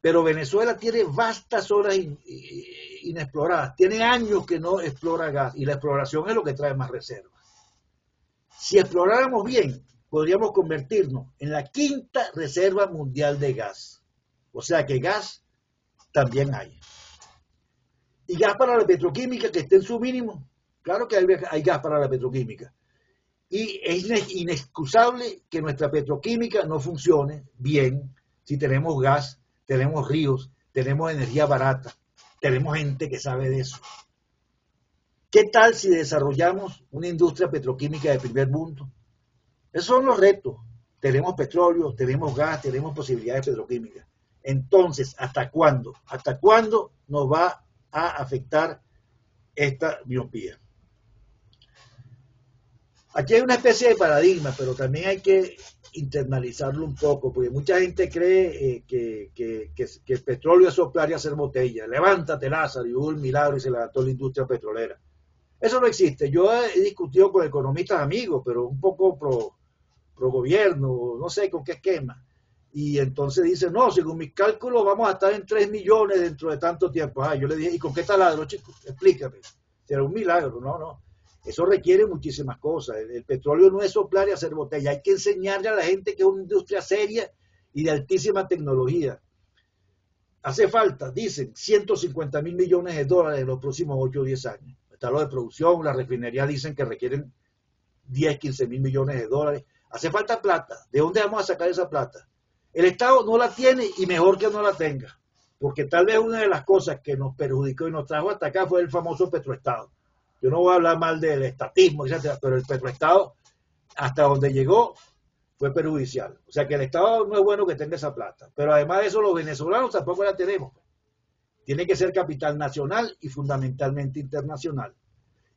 Pero Venezuela tiene vastas zonas inexploradas. Tiene años que no explora gas y la exploración es lo que trae más reservas. Si exploráramos bien, podríamos convertirnos en la quinta reserva mundial de gas. O sea que gas también hay. Y gas para la petroquímica que esté en su mínimo. Claro que hay gas para la petroquímica. Y es inexcusable que nuestra petroquímica no funcione bien si tenemos gas, tenemos ríos, tenemos energía barata, tenemos gente que sabe de eso. ¿Qué tal si desarrollamos una industria petroquímica de primer mundo? Esos son los retos. Tenemos petróleo, tenemos gas, tenemos posibilidades petroquímicas. Entonces, ¿hasta cuándo? ¿Hasta cuándo nos va a afectar esta miopía? Aquí hay una especie de paradigma, pero también hay que internalizarlo un poco, porque mucha gente cree que el petróleo es soplar y hacer botella. Levántate, Lázaro, y hubo un milagro y se levantó la industria petrolera. Eso no existe. Yo he discutido con economistas amigos, pero un poco pro gobierno, no sé con qué esquema. Y entonces dicen, no, según mis cálculos vamos a estar en 3 millones dentro de tanto tiempo. Yo le dije, ¿y con qué taladro, chicos? Explícame. ¿Será un milagro? No. Eso requiere muchísimas cosas. El petróleo no es soplar y hacer botella. Hay que enseñarle a la gente que es una industria seria y de altísima tecnología. Hace falta, dicen, 150.000 millones de dólares en los próximos 8 o 10 años. Está lo de producción, las refinerías dicen que requieren 10, 15.000 millones de dólares. Hace falta plata. ¿De dónde vamos a sacar esa plata? El Estado no la tiene y mejor que no la tenga. Porque tal vez una de las cosas que nos perjudicó y nos trajo hasta acá fue el famoso petroestado. Yo no voy a hablar mal del estatismo, etcétera, pero el petroestado, hasta donde llegó, fue perjudicial. O sea que el Estado no es bueno que tenga esa plata. Pero además de eso, los venezolanos tampoco la tenemos. Tiene que ser capital nacional y fundamentalmente internacional.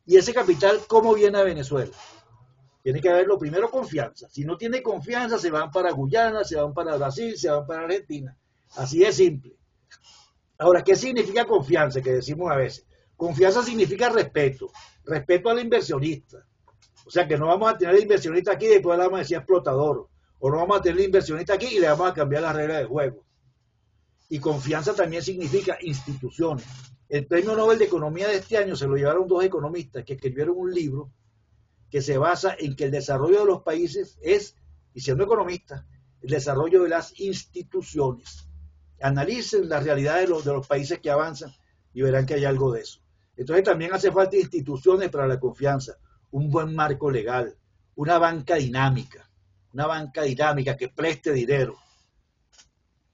Y ese capital, ¿cómo viene a Venezuela? Tiene que haber lo primero confianza. Si no tiene confianza, se van para Guyana, se van para Brasil, se van para Argentina. Así de simple. Ahora, ¿qué significa confianza? Que decimos a veces. Confianza significa respeto. Respeto al inversionista. O sea que no vamos a tener inversionista aquí y después le vamos a decir explotador. O no vamos a tener inversionista aquí y le vamos a cambiar las reglas de juego. Y confianza también significa instituciones. El premio Nobel de Economía de este año se lo llevaron 2 economistas que escribieron un libro que se basa en que el desarrollo de los países es, y siendo economistas, el desarrollo de las instituciones. Analicen la realidad de los países que avanzan y verán que hay algo de eso. Entonces también hace falta instituciones para la confianza, un buen marco legal, una banca dinámica que preste dinero.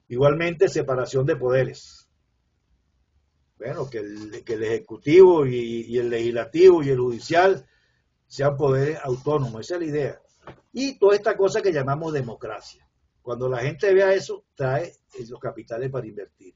Igualmente separación de poderes. Bueno, que el Ejecutivo y el Legislativo y el Judicial sean poderes autónomos, esa es la idea. Y toda esta cosa que llamamos democracia. Cuando la gente vea eso, trae los capitales para invertir.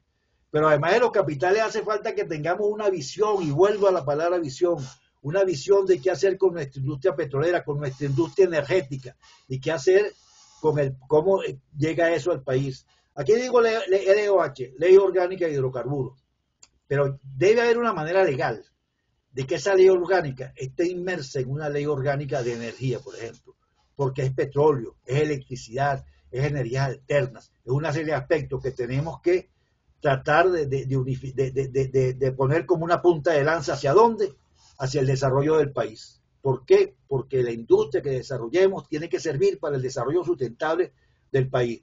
Pero además de los capitales hace falta que tengamos una visión, y vuelvo a la palabra visión, una visión de qué hacer con nuestra industria petrolera, con nuestra industria energética, y qué hacer con cómo llega eso al país. Aquí digo LOH, Ley Orgánica de Hidrocarburos, pero debe haber una manera legal de que esa ley orgánica esté inmersa en una ley orgánica de energía, por ejemplo, porque es petróleo, es electricidad, es energías alternas, es una serie de aspectos que tenemos que tratar de poner como una punta de lanza. ¿Hacia dónde? Hacia el desarrollo del país. ¿Por qué? Porque la industria que desarrollemos tiene que servir para el desarrollo sustentable del país.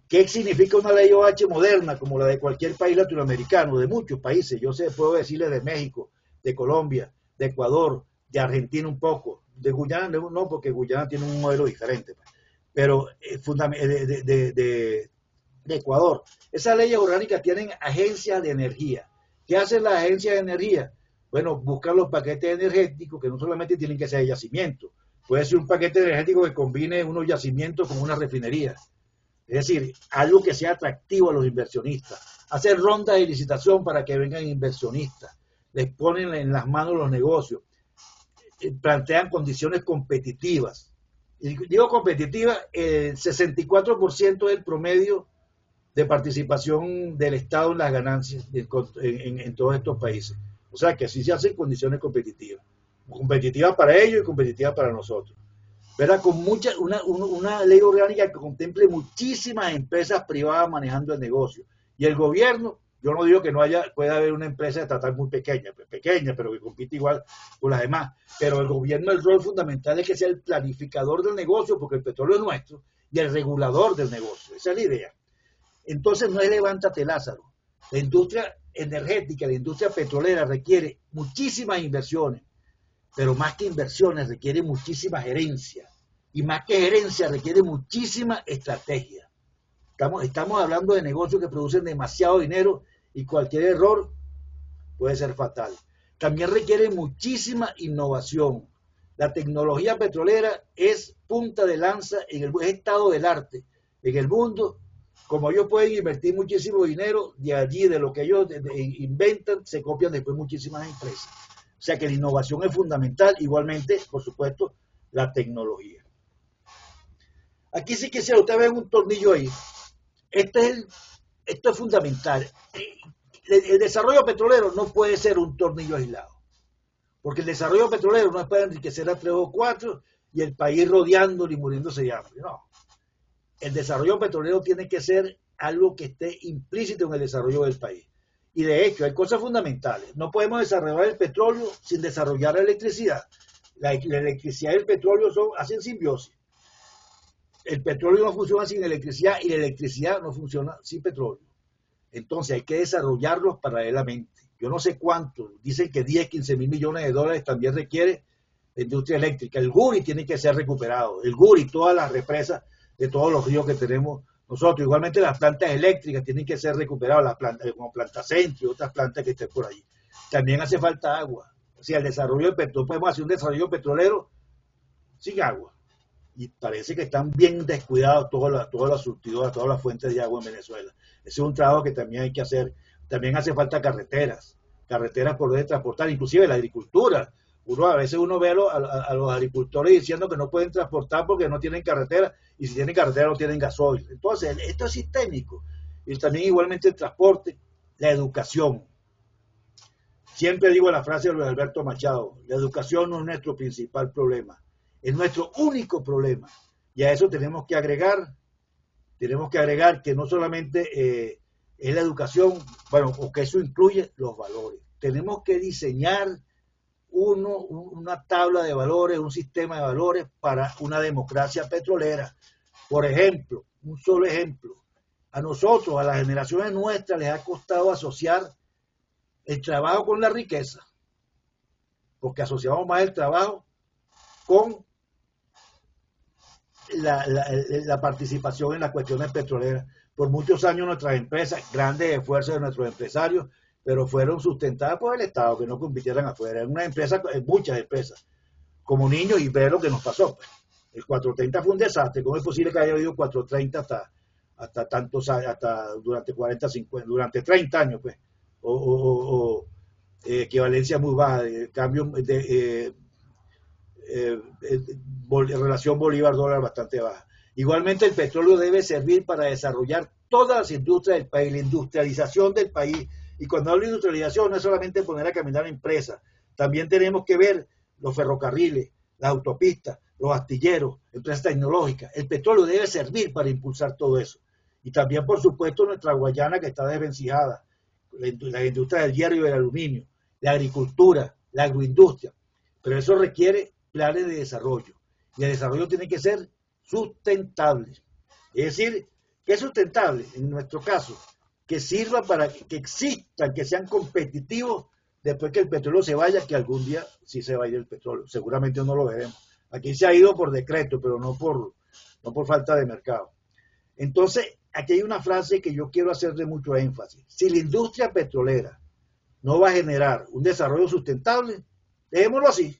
¿Qué significa una ley OH moderna como la de cualquier país latinoamericano, de muchos países? Yo puedo decirle de México, de Colombia, de Ecuador, de Argentina un poco, de Guyana no, porque Guyana tiene un modelo diferente, pero de Ecuador. Esas leyes orgánicas tienen agencias de energía. ¿Qué hacen las agencias de energía? Bueno, buscan los paquetes energéticos que no solamente tienen que ser de yacimiento, puede ser un paquete energético que combine unos yacimientos con una refinería. Es decir, algo que sea atractivo a los inversionistas. Hacer rondas de licitación para que vengan inversionistas. Les ponen en las manos los negocios. Plantean condiciones competitivas. Y digo competitivas, el 64% del promedio de participación del Estado en las ganancias en todos estos países. O sea que así se hacen condiciones competitivas. Competitivas para ellos y competitivas para nosotros. ¿Verdad? Con una ley orgánica que contemple muchísimas empresas privadas manejando el negocio. Y el gobierno Yo no digo que no puede haber una empresa estatal muy pequeña, pero que compite igual con las demás. Pero el gobierno, el rol fundamental es que sea el planificador del negocio, porque el petróleo es nuestro, y el regulador del negocio. Esa es la idea. Entonces no es levántate Lázaro. La industria energética, la industria petrolera requiere muchísimas inversiones, pero más que inversiones requiere muchísima gerencia. Y más que gerencia requiere muchísima estrategia. Estamos hablando de negocios que producen demasiado dinero y cualquier error puede ser fatal. También requiere muchísima innovación. La tecnología petrolera es punta de lanza en el estado del arte en el mundo. Como ellos pueden invertir muchísimo dinero, de allí, de lo que ellos inventan, se copian después muchísimas empresas. O sea que la innovación es fundamental, igualmente, por supuesto, la tecnología. Aquí sí que si usted ve un tornillo ahí, esto es fundamental. El desarrollo petrolero no puede ser un tornillo aislado, porque el desarrollo petrolero no es para enriquecer a 3 o 4 y el país rodeándolo y muriéndose de hambre. No. El desarrollo petrolero tiene que ser algo que esté implícito en el desarrollo del país. Y de hecho, hay cosas fundamentales. No podemos desarrollar el petróleo sin desarrollar la electricidad. La electricidad y el petróleo hacen simbiosis. El petróleo no funciona sin electricidad y la electricidad no funciona sin petróleo. Entonces hay que desarrollarlos paralelamente. Yo no sé cuánto, dicen que 10, 15 mil millones de dólares también requiere la industria eléctrica. El Guri tiene que ser recuperado. El Guri, todas las represas de todos los ríos que tenemos nosotros. Igualmente las plantas eléctricas tienen que ser recuperadas, las plantas como Planta Centro y otras plantas que estén por ahí. También hace falta agua. O sea, el desarrollo del petróleo, podemos hacer un desarrollo petrolero sin agua. Y parece que están bien descuidados todas las surtidoras, todas las fuentes de agua en Venezuela. Ese es un trabajo que también hay que hacer. También hace falta carreteras por donde transportar, inclusive la agricultura. A veces uno ve a los agricultores diciendo que no pueden transportar porque no tienen carretera, y si tienen carretera no tienen gasoil. Entonces, esto es sistémico. Y también igualmente el transporte, la educación. Siempre digo la frase de Luis Alberto Machado, la educación no es nuestro principal problema, es nuestro único problema. Y a eso tenemos que agregar que no solamente es la educación, bueno, o que eso incluye los valores. Tenemos que diseñar una tabla de valores, un sistema de valores para una democracia petrolera. Por ejemplo, un solo ejemplo, a nosotros, a las generaciones nuestras, les ha costado asociar el trabajo con la riqueza, porque asociamos más el trabajo con la participación en las cuestiones petroleras. Por muchos años nuestras empresas, grandes esfuerzos de nuestros empresarios, pero fueron sustentadas por el Estado, que no compitieran afuera. En una empresa, muchas empresas, como niños, y ver lo que nos pasó. El 430 fue un desastre. ¿Cómo es posible que haya habido 430 hasta tantos años, hasta durante 40, 50, durante 30 años, pues? Equivalencia muy baja, cambio de relación Bolívar-dólar bastante baja. Igualmente el petróleo debe servir para desarrollar todas las industrias del país, la industrialización del país. Y cuando hablo de industrialización no es solamente poner a caminar empresas, también tenemos que ver los ferrocarriles, las autopistas, los astilleros, empresas tecnológicas. El petróleo debe servir para impulsar todo eso. Y también, por supuesto, nuestra Guayana, que está desvencijada, la industria del hierro y del aluminio, la agricultura, la agroindustria. Pero eso requiere planes de desarrollo. Y el desarrollo tiene que ser sustentable. Es decir, que es sustentable, en nuestro caso, que sirva para que existan, que sean competitivos después que el petróleo se vaya, que algún día sí se va a ir el petróleo. Seguramente no lo veremos. Aquí se ha ido por decreto, pero no por falta de mercado. Entonces, aquí hay una frase que yo quiero hacerle mucho énfasis. Si la industria petrolera no va a generar un desarrollo sustentable, dejémoslo así,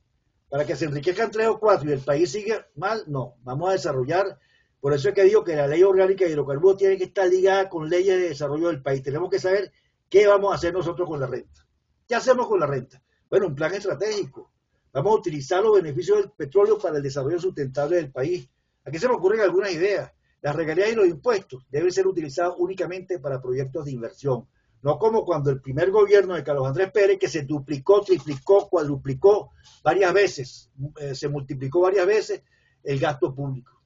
para que se enriquezcan 3 o 4 y el país siga mal. No, vamos a desarrollar. Por eso es que digo que la ley orgánica de hidrocarburos tiene que estar ligada con leyes de desarrollo del país. Tenemos que saber qué vamos a hacer nosotros con la renta. ¿Qué hacemos con la renta? Bueno, un plan estratégico. Vamos a utilizar los beneficios del petróleo para el desarrollo sustentable del país. Aquí se me ocurren algunas ideas. Las regalías y los impuestos deben ser utilizados únicamente para proyectos de inversión. No como cuando el primer gobierno de Carlos Andrés Pérez, que se duplicó, triplicó, cuadruplicó varias veces, se multiplicó varias veces el gasto público.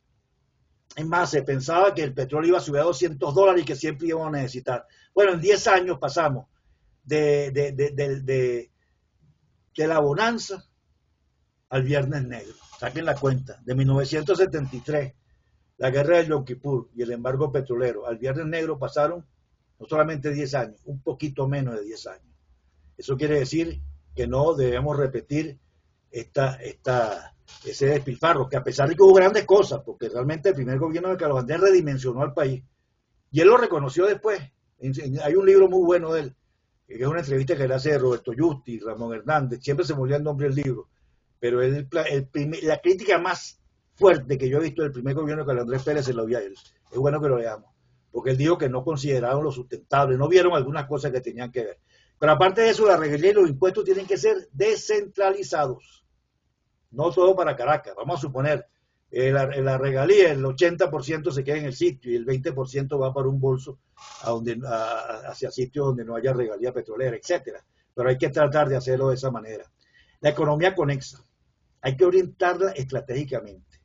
Es más, se pensaba que el petróleo iba a subir a $200 y que siempre íbamos a necesitar. Bueno, en 10 años pasamos de, de, de, de, de, de la bonanza al Viernes Negro. Saquen la cuenta. De 1973, la guerra de Yom Kippur y el embargo petrolero, al Viernes Negro pasaron no solamente 10 años, un poquito menos de 10 años. Eso quiere decir que no debemos repetir ese despilfarro, que a pesar de que hubo grandes cosas, porque realmente el primer gobierno de Carlos Andrés redimensionó al país, y él lo reconoció después. Hay un libro muy bueno de él, que es una entrevista que le hace de Roberto Justi, Ramón Hernández, siempre se me olvida el nombre del libro, pero la crítica más fuerte que yo he visto del primer gobierno de Carlos Andrés Pérez se lo vi a él. Es bueno que lo leamos, porque él dijo que no consideraron lo sustentable, no vieron algunas cosas que tenían que ver. Pero aparte de eso, la regalía y los impuestos tienen que ser descentralizados. No todo para Caracas. Vamos a suponer, la regalía, el 80% se queda en el sitio y el 20% va para un bolso hacia sitios donde no haya regalía petrolera, etcétera. Pero hay que tratar de hacerlo de esa manera. La economía conexa, hay que orientarla estratégicamente.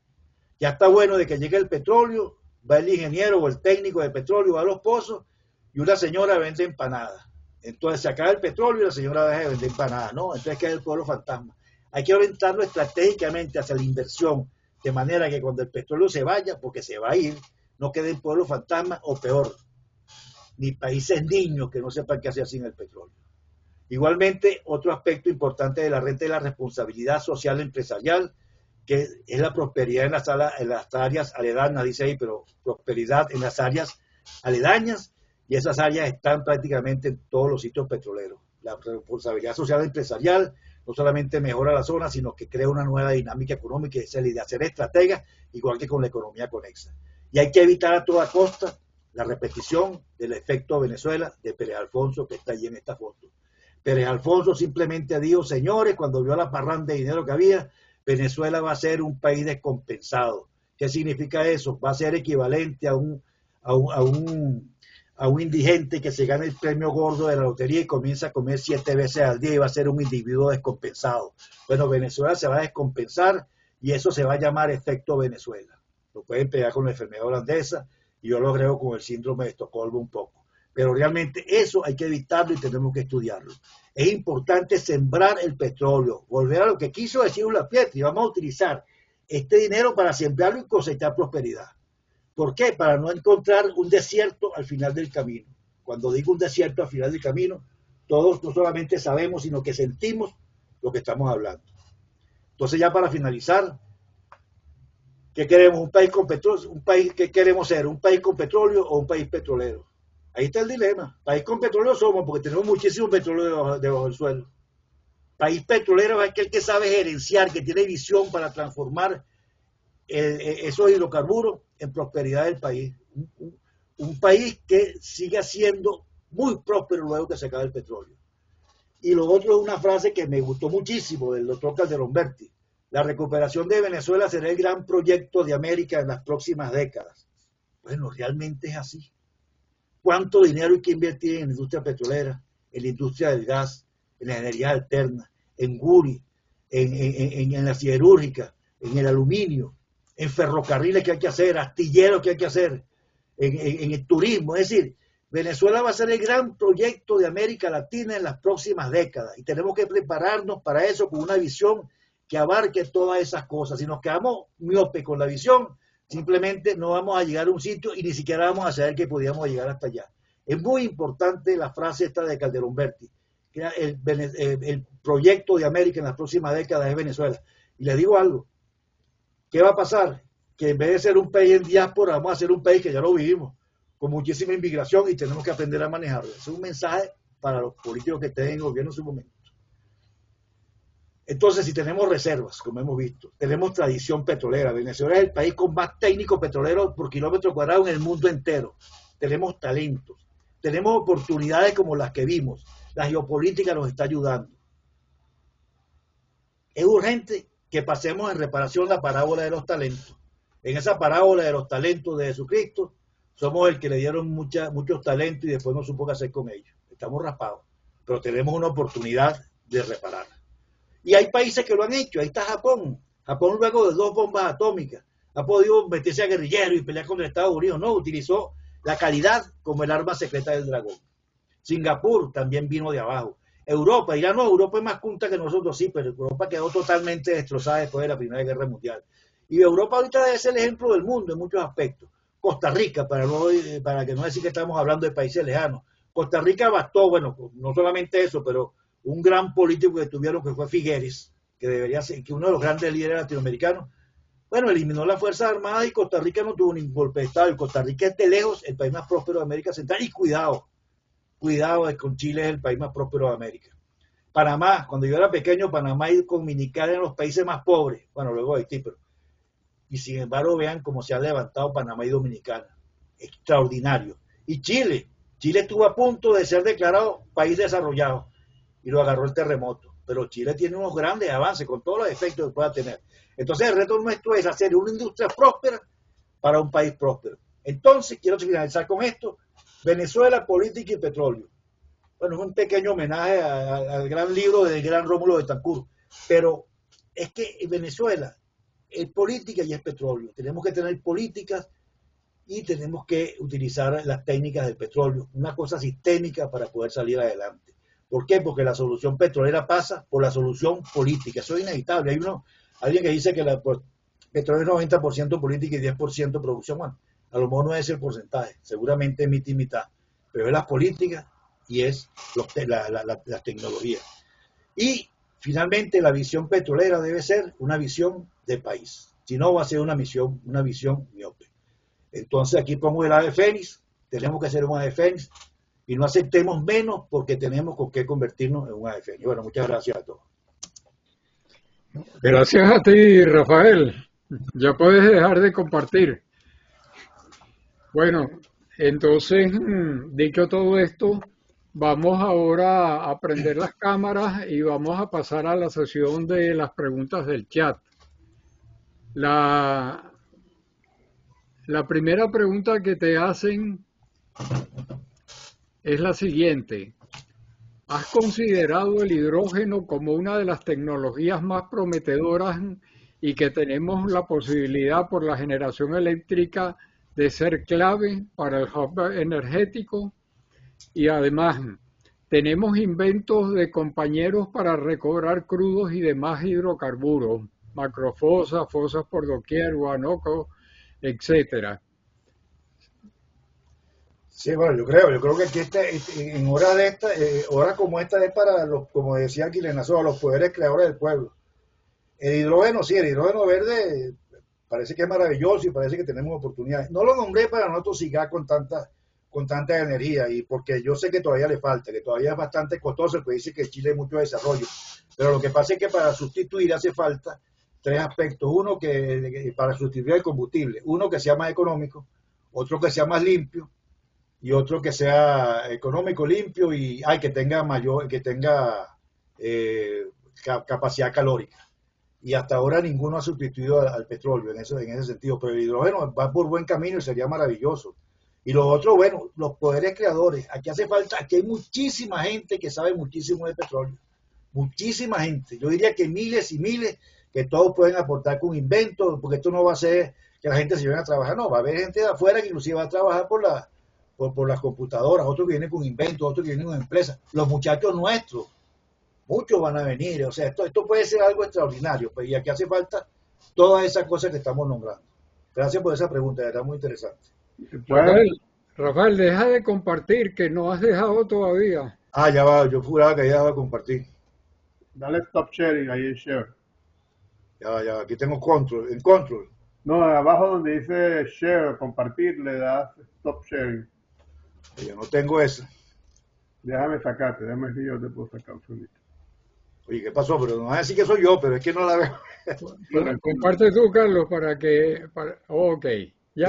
Ya está bueno de que llegue el petróleo, va el ingeniero o el técnico de petróleo, va a los pozos y una señora vende empanadas. Entonces se acaba el petróleo y la señora deja de vender empanadas, ¿no? Entonces queda el pueblo fantasma. Hay que orientarlo estratégicamente hacia la inversión, de manera que cuando el petróleo se vaya, porque se va a ir, no queden pueblos fantasmas o peor, ni países niños que no sepan qué hacer sin el petróleo. Igualmente, otro aspecto importante de la renta es la responsabilidad social empresarial, que es la prosperidad en las áreas aledañas, dice ahí, pero prosperidad en las áreas aledañas, y esas áreas están prácticamente en todos los sitios petroleros. La responsabilidad social empresarial no solamente mejora la zona, sino que crea una nueva dinámica económica y es el de hacer estrategas, igual que con la economía conexa. Y hay que evitar a toda costa la repetición del efecto Venezuela de Pérez Alfonso, que está allí en esta foto. Pérez Alfonso simplemente dijo, señores, cuando vio la parranda de dinero que había, Venezuela va a ser un país descompensado. ¿Qué significa eso? Va a ser equivalente a un indigente que se gana el premio gordo de la lotería y comienza a comer 7 veces al día y va a ser un individuo descompensado. Bueno, Venezuela se va a descompensar y eso se va a llamar efecto Venezuela. Lo pueden pegar con la enfermedad holandesa y yo lo agrego con el síndrome de Estocolmo un poco. Pero realmente eso hay que evitarlo y tenemos que estudiarlo. Es importante sembrar el petróleo, volver a lo que quiso decir Ulla Pietri, vamos a utilizar este dinero para sembrarlo y cosechar prosperidad. ¿Por qué? Para no encontrar un desierto al final del camino. Cuando digo un desierto al final del camino, todos no solamente sabemos, sino que sentimos lo que estamos hablando. Entonces, ya para finalizar, ¿qué queremos? ¿Un país con petróleo? ¿Qué queremos ser? ¿Un país con petróleo o un país petrolero? Ahí está el dilema. País con petróleo somos porque tenemos muchísimo petróleo debajo del suelo. País petrolero es aquel que sabe gerenciar, que tiene visión para transformar esos hidrocarburos en prosperidad del país. Un país que siga siendo muy próspero luego que se acabe el petróleo. Y lo otro es una frase que me gustó muchísimo del doctor Calderón Berti. La recuperación de Venezuela será el gran proyecto de América en las próximas décadas. Bueno, realmente es así. ¿Cuánto dinero hay que invertir en la industria petrolera, en la industria del gas, en la energía alterna, en Guri, en la siderúrgica, en el aluminio, en ferrocarriles que hay que hacer, astilleros que hay que hacer, en el turismo? Es decir, Venezuela va a ser el gran proyecto de América Latina en las próximas décadas y tenemos que prepararnos para eso con una visión que abarque todas esas cosas. Si nos quedamos miope con la visión, simplemente no vamos a llegar a un sitio y ni siquiera vamos a saber que podíamos llegar hasta allá. Es muy importante la frase esta de Calderón Berti, que el proyecto de América en las próximas décadas es Venezuela. Y les digo algo, ¿qué va a pasar? Que en vez de ser un país en diáspora, vamos a ser un país que ya lo vivimos, con muchísima inmigración y tenemos que aprender a manejarlo. Es un mensaje para los políticos que estén en el gobierno en su momento. Entonces, si tenemos reservas, como hemos visto, tenemos tradición petrolera. Venezuela es el país con más técnicos petroleros por kilómetro cuadrado en el mundo entero. Tenemos talentos, tenemos oportunidades como las que vimos. La geopolítica nos está ayudando. Es urgente que pasemos en reparación la parábola de los talentos. En esa parábola de los talentos de Jesucristo, somos el que le dieron muchos talentos y después no supo qué hacer con ellos. Estamos raspados, pero tenemos una oportunidad de reparar. Y hay países que lo han hecho. Ahí está Japón. Japón luego de 2 bombas atómicas ha podido meterse a guerrillero y pelear contra Estados Unidos, no, utilizó la calidad como el arma secreta del dragón. Singapur también vino de abajo. Europa, dirán, no, Europa es más culta que nosotros, sí, pero Europa quedó totalmente destrozada después de la Primera Guerra Mundial. Y Europa ahorita debe ser el ejemplo del mundo en muchos aspectos. Costa Rica, para que no decir que estamos hablando de países lejanos. Costa Rica bastó, bueno, no solamente eso, pero un gran político que tuvieron que fue Figueres, que debería ser que uno de los grandes líderes latinoamericanos, bueno, eliminó las Fuerzas Armadas y Costa Rica no tuvo ningún golpe de Estado. Y Costa Rica es de lejos el país más próspero de América Central. Y cuidado, con Chile es el país más próspero de América. Panamá, cuando yo era pequeño, Panamá y Dominicana eran los países más pobres. Bueno, luego Haití, pero... Y sin embargo, vean cómo se ha levantado Panamá y Dominicana. Extraordinario. Y Chile estuvo a punto de ser declarado país desarrollado y lo agarró el terremoto. Pero Chile tiene unos grandes avances con todos los efectos que pueda tener. Entonces el reto nuestro es hacer una industria próspera para un país próspero. Entonces, quiero finalizar con esto. Venezuela, política y petróleo. Bueno, es un pequeño homenaje al gran libro del gran Rómulo Betancourt. Pero es que en Venezuela es política y es petróleo. Tenemos que tener políticas y tenemos que utilizar las técnicas del petróleo. Una cosa sistémica para poder salir adelante. ¿Por qué? Porque la solución petrolera pasa por la solución política. Eso es inevitable. Hay alguien que dice que el petróleo es 90% política y 10% producción. Bueno, a lo mejor no es el porcentaje. Seguramente es mitad y mitad. Pero es la política y es las tecnologías. Y finalmente la visión petrolera debe ser una visión de país. Si no, va a ser una visión miope. Entonces aquí pongo el ave fénix. Tenemos que ser un ave fénix. Y no aceptemos menos porque tenemos con qué convertirnos en un ave fénix. Bueno, muchas gracias a todos. Gracias a ti, Rafael. Ya puedes dejar de compartir. Bueno, entonces, dicho todo esto, vamos ahora a prender las cámaras y vamos a pasar a la sesión de las preguntas del chat. La primera pregunta que te hacen es la siguiente. ¿Has considerado el hidrógeno como una de las tecnologías más prometedoras y que tenemos la posibilidad por la generación eléctrica de ser clave para el hub energético? Y además, tenemos inventos de compañeros para recobrar crudos y demás hidrocarburos, macrofosas, fosas por doquier, guanoco, etcétera. Sí, bueno, yo creo que aquí en hora de esta, hora como esta es para los, como decía Aquilenazo, los poderes creadores del pueblo. El hidrógeno, sí, el hidrógeno verde parece que es maravilloso y parece que tenemos oportunidades. No lo nombré para no tosigar con tanta energía y porque yo sé que todavía le falta, que todavía es bastante costoso, pues dice que Chile hay mucho desarrollo. Pero lo que pasa es que para sustituir hace falta tres aspectos. Uno que para sustituir el combustible, uno que sea más económico, otro que sea más limpio y otro que sea económico, limpio y que tenga capacidad calórica. Y hasta ahora ninguno ha sustituido al petróleo en ese sentido, pero el hidrógeno va por buen camino y sería maravilloso. Y lo otro, bueno, los poderes creadores. Aquí hace falta, aquí hay muchísima gente que sabe muchísimo de petróleo. Muchísima gente. Yo diría que miles y miles que todos pueden aportar con inventos, porque esto no va a ser que la gente se venga a trabajar, no, va a haber gente de afuera que inclusive va a trabajar por las computadoras, otros que vienen con inventos, otros que vienen con empresas. Los muchachos nuestros, muchos van a venir, o sea, esto puede ser algo extraordinario, pues, y aquí hace falta todas esas cosas que estamos nombrando. Gracias por esa pregunta, era muy interesante. Rafael, deja de compartir, que no has dejado todavía. Ya va, yo juraba que ya iba a compartir. Dale stop sharing ahí en share. Ya va, aquí tengo control, en control. No, abajo donde dice share, compartir, le das stop sharing. Yo no tengo eso. Déjame sacarte, déjame ver si yo te puedo sacar un solito. Oye, ¿qué pasó? Pero no vas a decir que soy yo, pero es que no la veo. Bueno, comparte tú, Carlos, para que... ok, ya.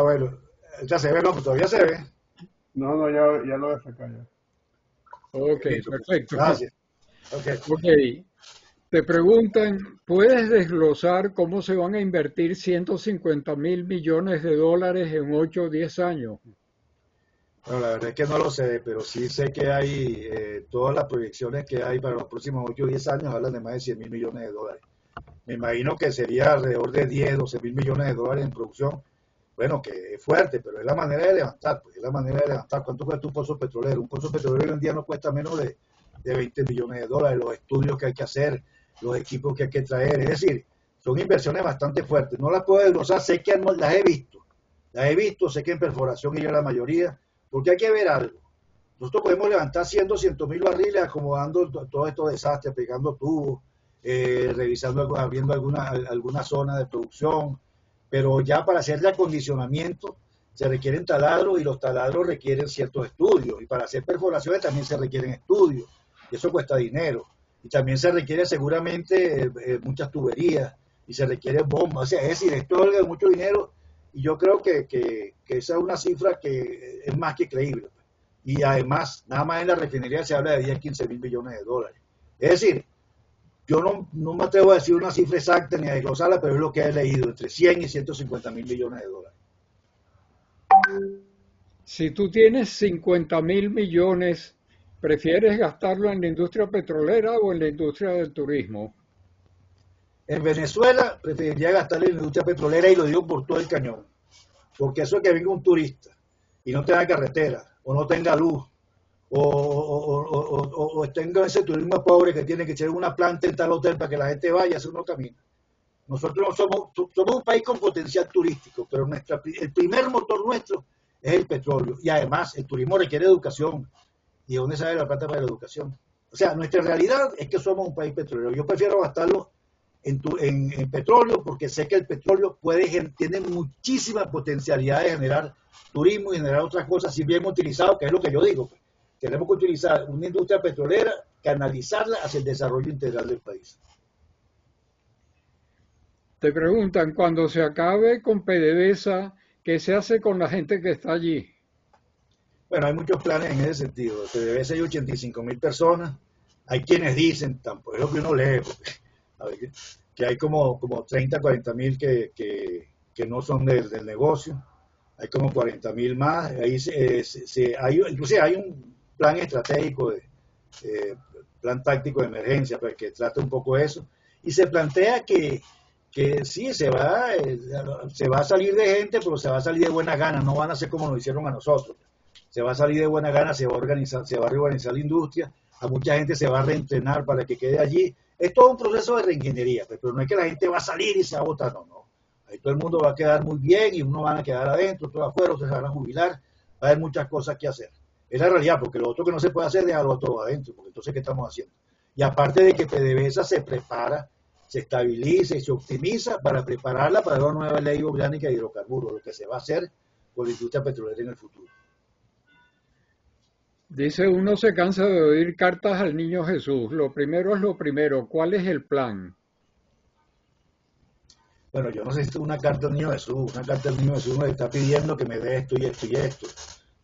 Bueno, ya se ve, no, pues todavía se ve. No, ya lo voy a sacar ya. Ok, perfecto. Gracias. Ok, te preguntan, ¿puedes desglosar cómo se van a invertir 150.000 millones de dólares en 8 o 10 años? Bueno, la verdad es que no lo sé, pero sí sé que hay todas las proyecciones que hay para los próximos 8 o 10 años hablan de más de 100.000 millones de dólares. me imagino que sería alrededor de 10, 12 mil millones de dólares en producción. Bueno, que es fuerte, pero es la manera de levantar, pues, es la manera de levantar. ¿Cuánto cuesta un pozo petrolero? Un pozo petrolero hoy en día no cuesta menos de 20 millones de dólares, los estudios que hay que hacer, los equipos que hay que traer, es decir, son inversiones bastante fuertes. No las puedo desglosar, sé que las he visto, sé que en perforación y yo la mayoría, porque hay que ver algo. Nosotros podemos levantar 100, 200 mil barriles acomodando todos estos desastres, pegando tubos, revisando, abriendo alguna zona de producción, pero ya para hacer el acondicionamiento se requieren taladros y los taladros requieren ciertos estudios, y para hacer perforaciones también se requieren estudios, y eso cuesta dinero, y también se requiere seguramente muchas tuberías, y se requiere bombas, o sea, es decir, esto es de mucho dinero, y yo creo que esa es una cifra que es más que creíble. Y además, nada más en la refinería se habla de 10, 15 mil millones de dólares. Es decir, yo no me atrevo a decir una cifra exacta ni a desglosarla, pero es lo que he leído, entre 100 y 150 mil millones de dólares. Si tú tienes 50.000 millones, ¿prefieres gastarlo en la industria petrolera o en la industria del turismo? En Venezuela preferiría gastarle en la industria petrolera, y lo digo por todo el cañón, porque eso es que venga un turista y no tenga carretera, o no tenga luz, o tenga ese turismo pobre que tiene que echar una planta en tal hotel para que la gente vaya, eso no camina. Nosotros no somos un país con potencial turístico, pero el primer motor nuestro es el petróleo, y además el turismo requiere educación. ¿Y de dónde sale la plata para la educación? O sea, nuestra realidad es que somos un país petrolero. Yo prefiero gastarlo en petróleo, porque sé que el petróleo tiene muchísima potencialidad de generar turismo y generar otras cosas, si bien utilizado, que es lo que yo digo. Pues. Tenemos que utilizar una industria petrolera, canalizarla hacia el desarrollo integral del país. Te preguntan, cuando se acabe con PDVSA, ¿qué se hace con la gente que está allí? Bueno, hay muchos planes en ese sentido. PDVSA hay 85 mil personas. Hay quienes dicen, tampoco es lo que uno lee, porque, que hay como 30, 40 mil que no son del negocio. Hay como 40 mil más. Ahí inclusive hay un plan estratégico, plan táctico de emergencia, para que trate un poco eso. Y se plantea que sí, se va a salir de gente, pero se va a salir de buena gana, no van a ser como nos hicieron a nosotros. Se va a salir de buena gana, se va a reorganizar la industria, a mucha gente se va a reentrenar para que quede allí. Es todo un proceso de reingeniería, pero no es que la gente va a salir y se va a botar, no. Ahí todo el mundo va a quedar muy bien y unos van a quedar adentro, otros afuera, otros se van a jubilar, va a haber muchas cosas que hacer. Es la realidad, porque lo otro que no se puede hacer es dejarlo todo adentro, porque entonces, ¿qué estamos haciendo? Y aparte de que PDVSA se prepara, se estabiliza y se optimiza para prepararla para una nueva ley orgánica de hidrocarburos, lo que se va a hacer con la industria petrolera en el futuro. Dice, uno se cansa de oír cartas al niño Jesús. Lo primero es lo primero. ¿Cuál es el plan? Bueno, yo no sé si es una carta al niño Jesús. Una carta al niño Jesús me está pidiendo que me dé esto y esto y esto.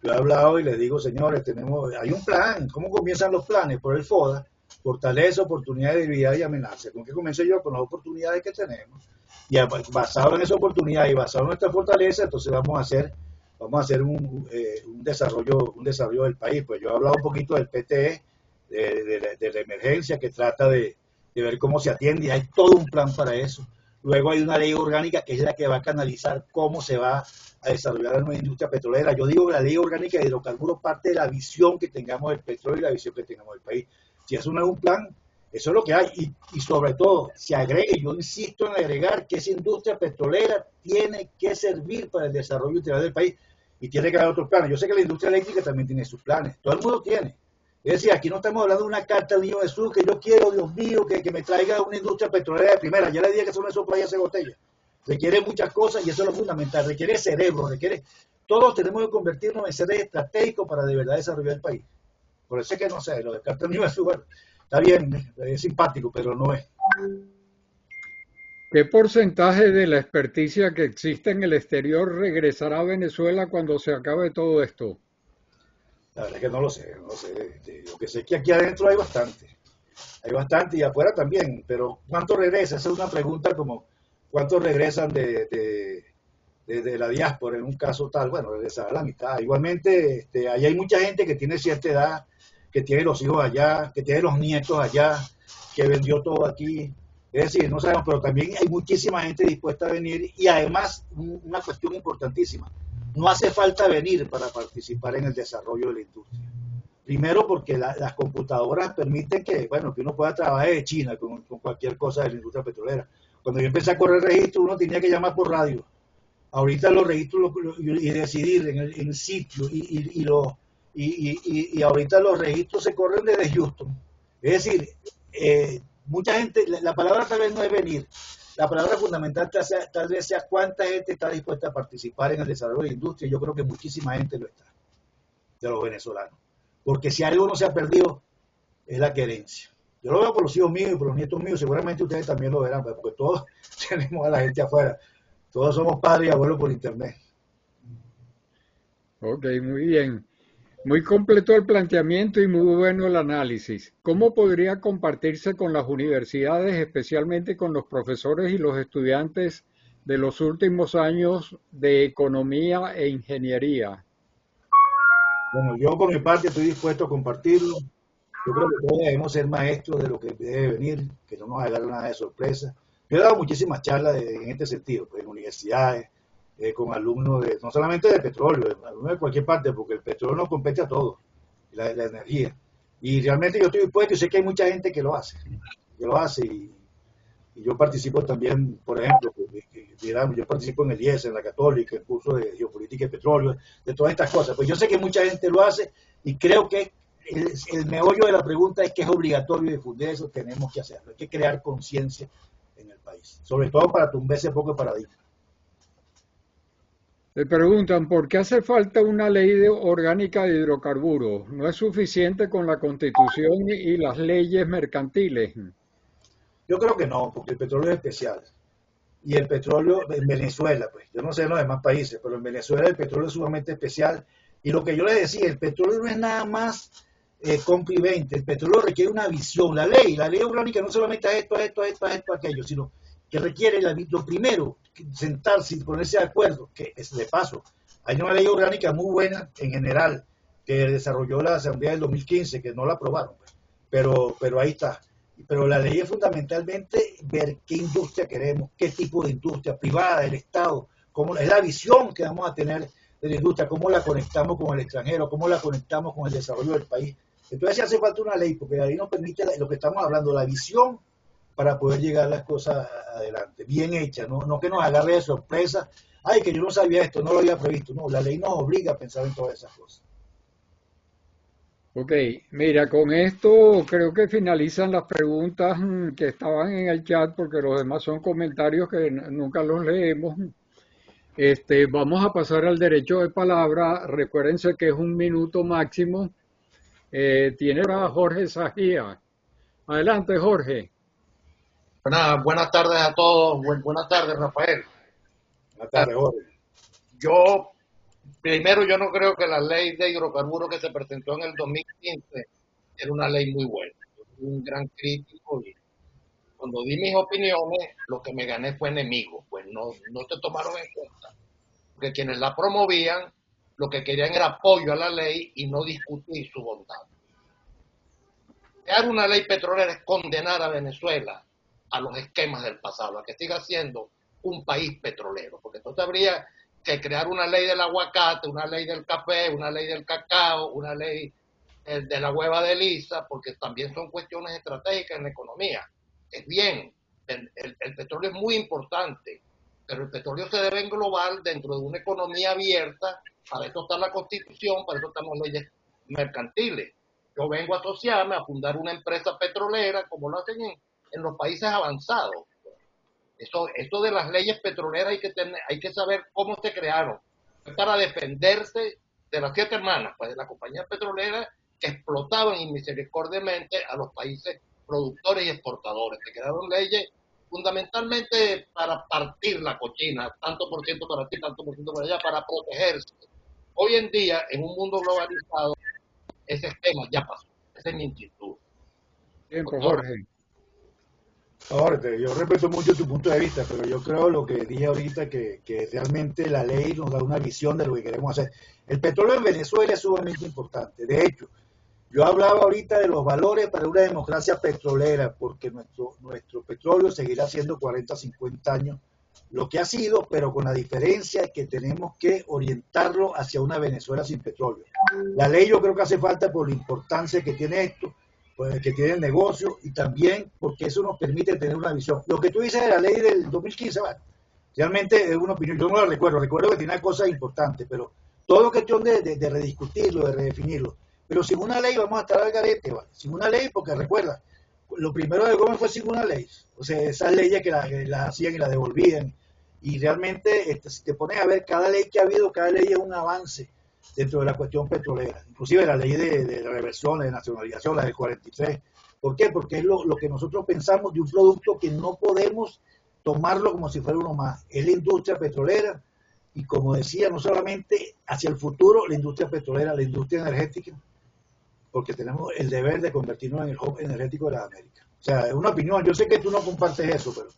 Yo he hablado y les digo, señores, hay un plan. ¿Cómo comienzan los planes? Por el FODA, fortaleza, oportunidad, debilidad y amenaza. ¿Con qué comienzo yo? Con las oportunidades que tenemos. Y basado en esa oportunidad y basado en nuestra fortaleza, entonces vamos a hacer un desarrollo del país. Pues yo he hablado un poquito del PTE, de la emergencia, que trata de ver cómo se atiende, y hay todo un plan para eso. Luego hay una ley orgánica que es la que va a canalizar cómo se va a desarrollar la nueva industria petrolera. Yo digo que la ley orgánica de hidrocarburos parte de la visión que tengamos del petróleo y la visión que tengamos del país. Si eso no es un plan, eso es lo que hay. Y sobre todo, se agregue, yo insisto en agregar que esa industria petrolera tiene que servir para el desarrollo integral del país, y tiene que haber otros planes. Yo sé que la industria eléctrica también tiene sus planes, todo el mundo tiene. Es decir, aquí no estamos hablando de una carta al niño Jesús, que yo quiero, Dios mío, que me traiga una industria petrolera de primera. Ya le dije que eso no es sopla y hace botella. Requiere muchas cosas, y eso es lo fundamental. Requiere cerebro, todos tenemos que convertirnos en seres estratégicos para de verdad desarrollar el país. Por eso es que no sé, lo de carta al niño Jesús, bueno, está bien, es simpático, pero no es. ¿Qué porcentaje de la experticia que existe en el exterior regresará a Venezuela cuando se acabe todo esto? La verdad es que no lo sé. Lo que sé es que aquí adentro hay bastante y afuera también, pero ¿cuánto regresa? Esa es una pregunta como, ¿cuántos regresan de la diáspora en un caso tal? Bueno, regresará la mitad. Igualmente, ahí hay mucha gente que tiene cierta edad, que tiene los hijos allá, que tiene los nietos allá, que vendió todo aquí. Es decir, no sabemos, pero también hay muchísima gente dispuesta a venir y además una cuestión importantísima, no hace falta venir para participar en el desarrollo de la industria. Primero porque las computadoras permiten que, bueno, que uno pueda trabajar de China con cualquier cosa de la industria petrolera. Cuando yo empecé a correr registro, uno tenía que llamar por radio. Ahorita los registros y decidir en el sitio y ahorita los registros se corren desde Houston. Es decir, mucha gente, la palabra tal vez no es venir, la palabra fundamental tal vez sea cuánta gente está dispuesta a participar en el desarrollo de la industria. Yo creo que muchísima gente lo está, de los venezolanos. Porque si algo no se ha perdido, es la querencia. Yo lo veo por los hijos míos y por los nietos míos, seguramente ustedes también lo verán, porque todos tenemos a la gente afuera. Todos somos padres y abuelos por internet. Ok, muy bien. Muy completo el planteamiento y muy bueno el análisis. ¿Cómo podría compartirse con las universidades, especialmente con los profesores y los estudiantes de los últimos años de economía e ingeniería? Bueno, yo por mi parte estoy dispuesto a compartirlo. Yo creo que todos debemos ser maestros de lo que debe venir, que no nos agarre nada de sorpresa. Yo he dado muchísimas charlas en este sentido, pues, en universidades, con alumnos no solamente de petróleo, alumnos de cualquier parte, porque el petróleo nos compete a todos, la energía. Y realmente yo estoy dispuesto y sé que hay mucha gente que lo hace y yo participo también, por ejemplo, yo participo en el IES, en la Católica, en curso de geopolítica y petróleo, de todas estas cosas. Pues yo sé que mucha gente lo hace y creo que el meollo de la pregunta es que es obligatorio difundir eso, tenemos que hacerlo, hay que crear conciencia en el país, sobre todo para tumbar ese poco paradigma. Le preguntan, ¿por qué hace falta una ley orgánica de hidrocarburos? ¿No es suficiente con la Constitución y las leyes mercantiles? Yo creo que no, porque el petróleo es especial. Y el petróleo en Venezuela, pues, yo no sé en los demás países, pero en Venezuela el petróleo es sumamente especial. Y lo que yo les decía, el petróleo no es nada más compra y venta, el petróleo requiere una visión. La ley orgánica no solamente a esto, aquello, sino que requiere lo primero, sentarse y ponerse de acuerdo, que es de paso. Hay una ley orgánica muy buena en general, que desarrolló la Asamblea del 2015, que no la aprobaron, pues, pero ahí está. Pero la ley es fundamentalmente ver qué industria queremos, qué tipo de industria privada, del Estado, cómo es la visión que vamos a tener de la industria, cómo la conectamos con el extranjero, cómo la conectamos con el desarrollo del país. Entonces sí hace falta una ley, porque la ley nos permite lo que estamos hablando, la visión para poder llegar las cosas adelante, bien hecha, no que nos agarre de sorpresa, ay, que yo no sabía esto, no lo había previsto, no, la ley nos obliga a pensar en todas esas cosas. Ok, mira, con esto creo que finalizan las preguntas que estaban en el chat porque los demás son comentarios que nunca los leemos. Vamos a pasar al derecho de palabra. Recuérdense que es 1 minuto máximo. Tiene ahora Jorge Sajía. Adelante, Jorge. Buenas tardes a todos. Buenas tardes, Rafael. Buenas tardes, Jorge. Yo no creo que la ley de hidrocarburos que se presentó en el 2015 era una ley muy buena. Yo fui un gran crítico y cuando di mis opiniones, lo que me gané fue enemigos, pues no se tomaron en cuenta. Porque quienes la promovían, lo que querían era apoyo a la ley y no discutir su bondad. Crear una ley petrolera es condenar a Venezuela a los esquemas del pasado, a que siga siendo un país petrolero, porque entonces habría que crear una ley del aguacate, una ley del café, una ley del cacao, una ley de la hueva de lisa, porque también son cuestiones estratégicas en la economía. Es bien, el petróleo es muy importante, pero el petróleo se debe englobar dentro de una economía abierta. Para eso está la Constitución, para eso están las leyes mercantiles. Yo vengo a asociarme a fundar una empresa petrolera, como lo hacen en los países avanzados. Esto de las leyes petroleras hay que saber cómo se crearon. Es para defenderse de las 7 hermanas, pues de las compañías petroleras que explotaban inmisericordiamente a los países productores y exportadores. Se crearon leyes fundamentalmente para partir la cochina, tanto por ciento para ti, tanto por ciento para allá, para protegerse. Hoy en día, en un mundo globalizado, ese esquema ya pasó. Esa es mi inquietud. Tiempo, Jorge. Ahora, yo respeto mucho tu punto de vista, pero yo creo lo que dije ahorita, que realmente la ley nos da una visión de lo que queremos hacer. El petróleo en Venezuela es sumamente importante. De hecho, Yo hablaba ahorita de los valores para una democracia petrolera, porque nuestro petróleo seguirá siendo 40, 50 años lo que ha sido, pero con la diferencia que tenemos que orientarlo hacia una Venezuela sin petróleo. La ley yo creo que hace falta por la importancia que tiene esto, pues, que tiene el negocio, y también porque eso nos permite tener una visión. Lo que tú dices de la ley del 2015, ¿vale? Realmente es una opinión, yo no la recuerdo que tiene cosas importantes, pero todo es cuestión de rediscutirlo, de redefinirlo. Pero sin una ley vamos a estar al garete, ¿vale? Sin una ley, porque recuerda, lo primero de Gómez fue sin una ley. O sea, esas leyes que las hacían y las devolvían. Y realmente, si te pones a ver, cada ley que ha habido, cada ley es un avance dentro de la cuestión petrolera. Inclusive la ley de reversión, de nacionalización, la del 43. ¿Por qué? Porque es lo que nosotros pensamos de un producto que no podemos tomarlo como si fuera uno más. Es la industria petrolera. Y como decía, no solamente hacia el futuro, la industria petrolera, la industria energética, porque tenemos el deber de convertirnos en el hub energético de la América. O sea, es una opinión. Yo sé que tú no compartes eso, pero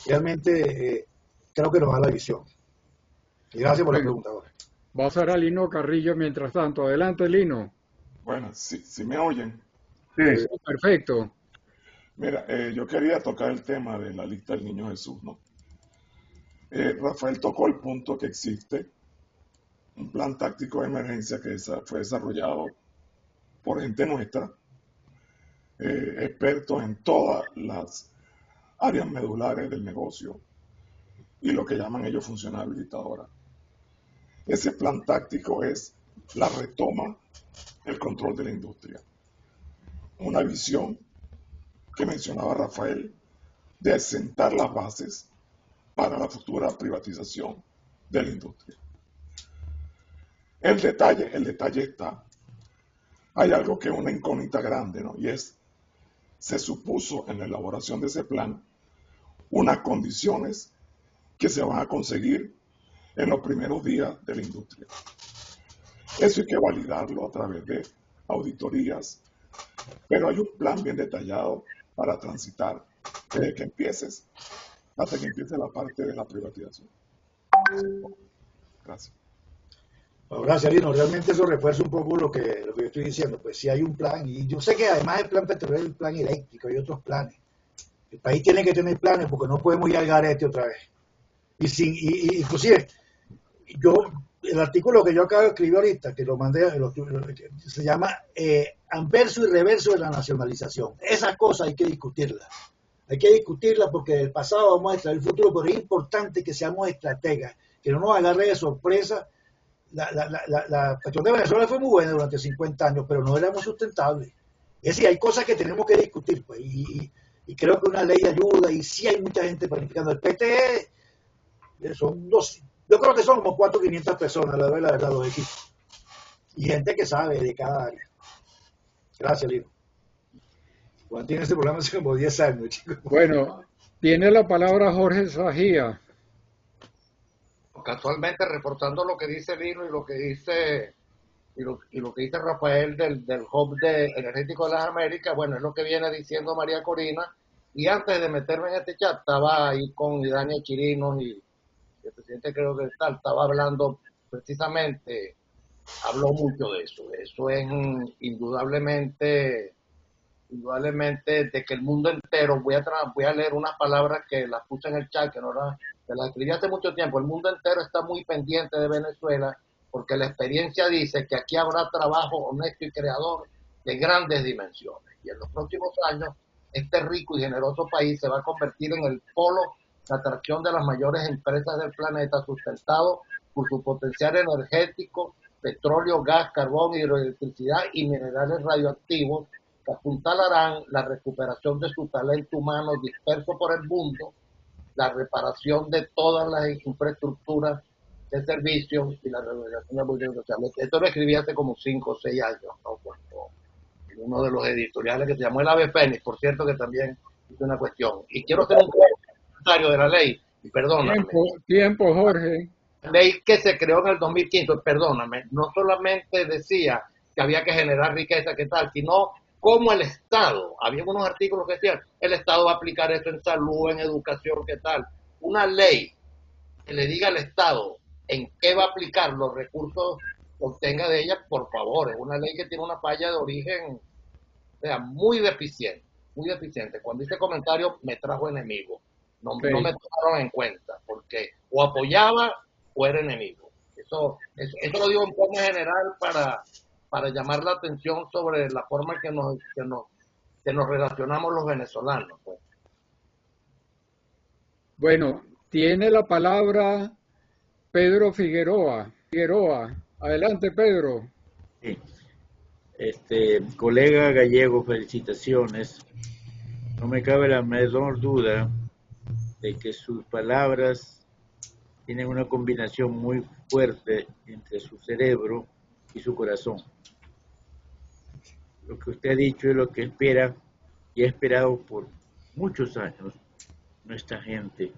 realmente creo que nos da la visión. Y gracias por la pregunta. Va a ser a Lino Carrillo mientras tanto. Adelante, Lino. Bueno, si me oyen. Sí. Perfecto. Mira, yo quería tocar el tema de la lista del Niño Jesús, ¿no? Rafael tocó el punto que existe un plan táctico de emergencia que fue desarrollado por gente nuestra, expertos en todas las áreas medulares del negocio y lo que llaman ellos funciones habilitadoras. Ese plan táctico es la retoma del control de la industria. Una visión que mencionaba Rafael de sentar las bases para la futura privatización de la industria. El detalle está. Hay algo que es una incógnita grande, ¿no? Y se supuso en la elaboración de ese plan unas condiciones que se van a conseguir en los primeros días de la industria. Eso hay que validarlo a través de auditorías, pero hay un plan bien detallado para transitar desde que empieces hasta que empiece la parte de la privatización. Gracias. Bueno, gracias, Lino. Realmente eso refuerza un poco lo que yo estoy diciendo. Pues sí hay un plan, y yo sé que además del plan petrolero hay un plan eléctrico, hay otros planes. El país tiene que tener planes porque no podemos ir al garete otra vez. Inclusive, el artículo que yo acabo de escribir ahorita, que lo mandé, se llama anverso y reverso de la nacionalización. Esas cosas hay que discutirlas. Hay que discutirlas porque del pasado vamos a extraer el futuro, pero es importante que seamos estrategas, que no nos agarre de sorpresa. La cuestión de Venezuela fue muy buena durante 50 años, pero no éramos sustentables. Es decir, hay cosas que tenemos que discutir, pues, y creo que una ley ayuda, y sí hay mucha gente planificando. El PTE son yo creo que son como 400 o 500 personas, la verdad, los equipos. Y gente que sabe de cada área. Gracias, Lino. Juan tiene este programa hace como 10 años, chicos. Bueno, tiene la palabra Jorge Sajía. Casualmente reforzando lo que dice Lino y lo que dice lo que dice Rafael del hub energético de las Américas, bueno, es lo que viene diciendo María Corina. Y antes de meterme en este chat, estaba ahí con Daniel Chirinos y el presidente, creo que estaba hablando precisamente, habló mucho de eso. Eso es indudablemente de que el mundo entero, voy a leer unas palabras que las puse en el chat, que las escribí hace mucho tiempo. El mundo entero está muy pendiente de Venezuela porque la experiencia dice que aquí habrá trabajo honesto y creador de grandes dimensiones. Y en los próximos años, este rico y generoso país se va a convertir en el polo de atracción de las mayores empresas del planeta, sustentado por su potencial energético, petróleo, gas, carbón, hidroelectricidad y minerales radioactivos, que apuntalarán la recuperación de su talento humano disperso por el mundo, la reparación de todas las infraestructuras de servicios y la regulación de políticas sociales. Esto lo escribí hace como 5 o 6 años, ¿no? En uno de los editoriales que se llamó El Ave Fénix, por cierto, que también hizo una cuestión. Y quiero hacer un comentario de la ley, y perdóname. Tiempo, Jorge. La ley que se creó en el 2015, perdóname, no solamente decía que había que generar riqueza, ¿qué tal?, sino cómo el Estado, había unos artículos que decían, el Estado va a aplicar esto en salud, en educación, ¿qué tal? Una ley que le diga al Estado en qué va a aplicar los recursos obtenga de ella, por favor. Es una ley que tiene una falla de origen, o sea, muy deficiente, muy deficiente. Cuando hice comentario me trajo enemigo. No, Ok. no me tomaron en cuenta, porque o apoyaba o era enemigo. Eso lo digo en forma general para llamar la atención sobre la forma en que nos relacionamos los venezolanos, pues. Bueno, tiene la palabra Pedro Figueroa. Figueroa, adelante Pedro. Sí. Colega gallego, felicitaciones. No me cabe la menor duda de que sus palabras tienen una combinación muy fuerte entre su cerebro y su corazón. Lo que usted ha dicho es lo que espera y ha esperado por muchos años nuestra gente.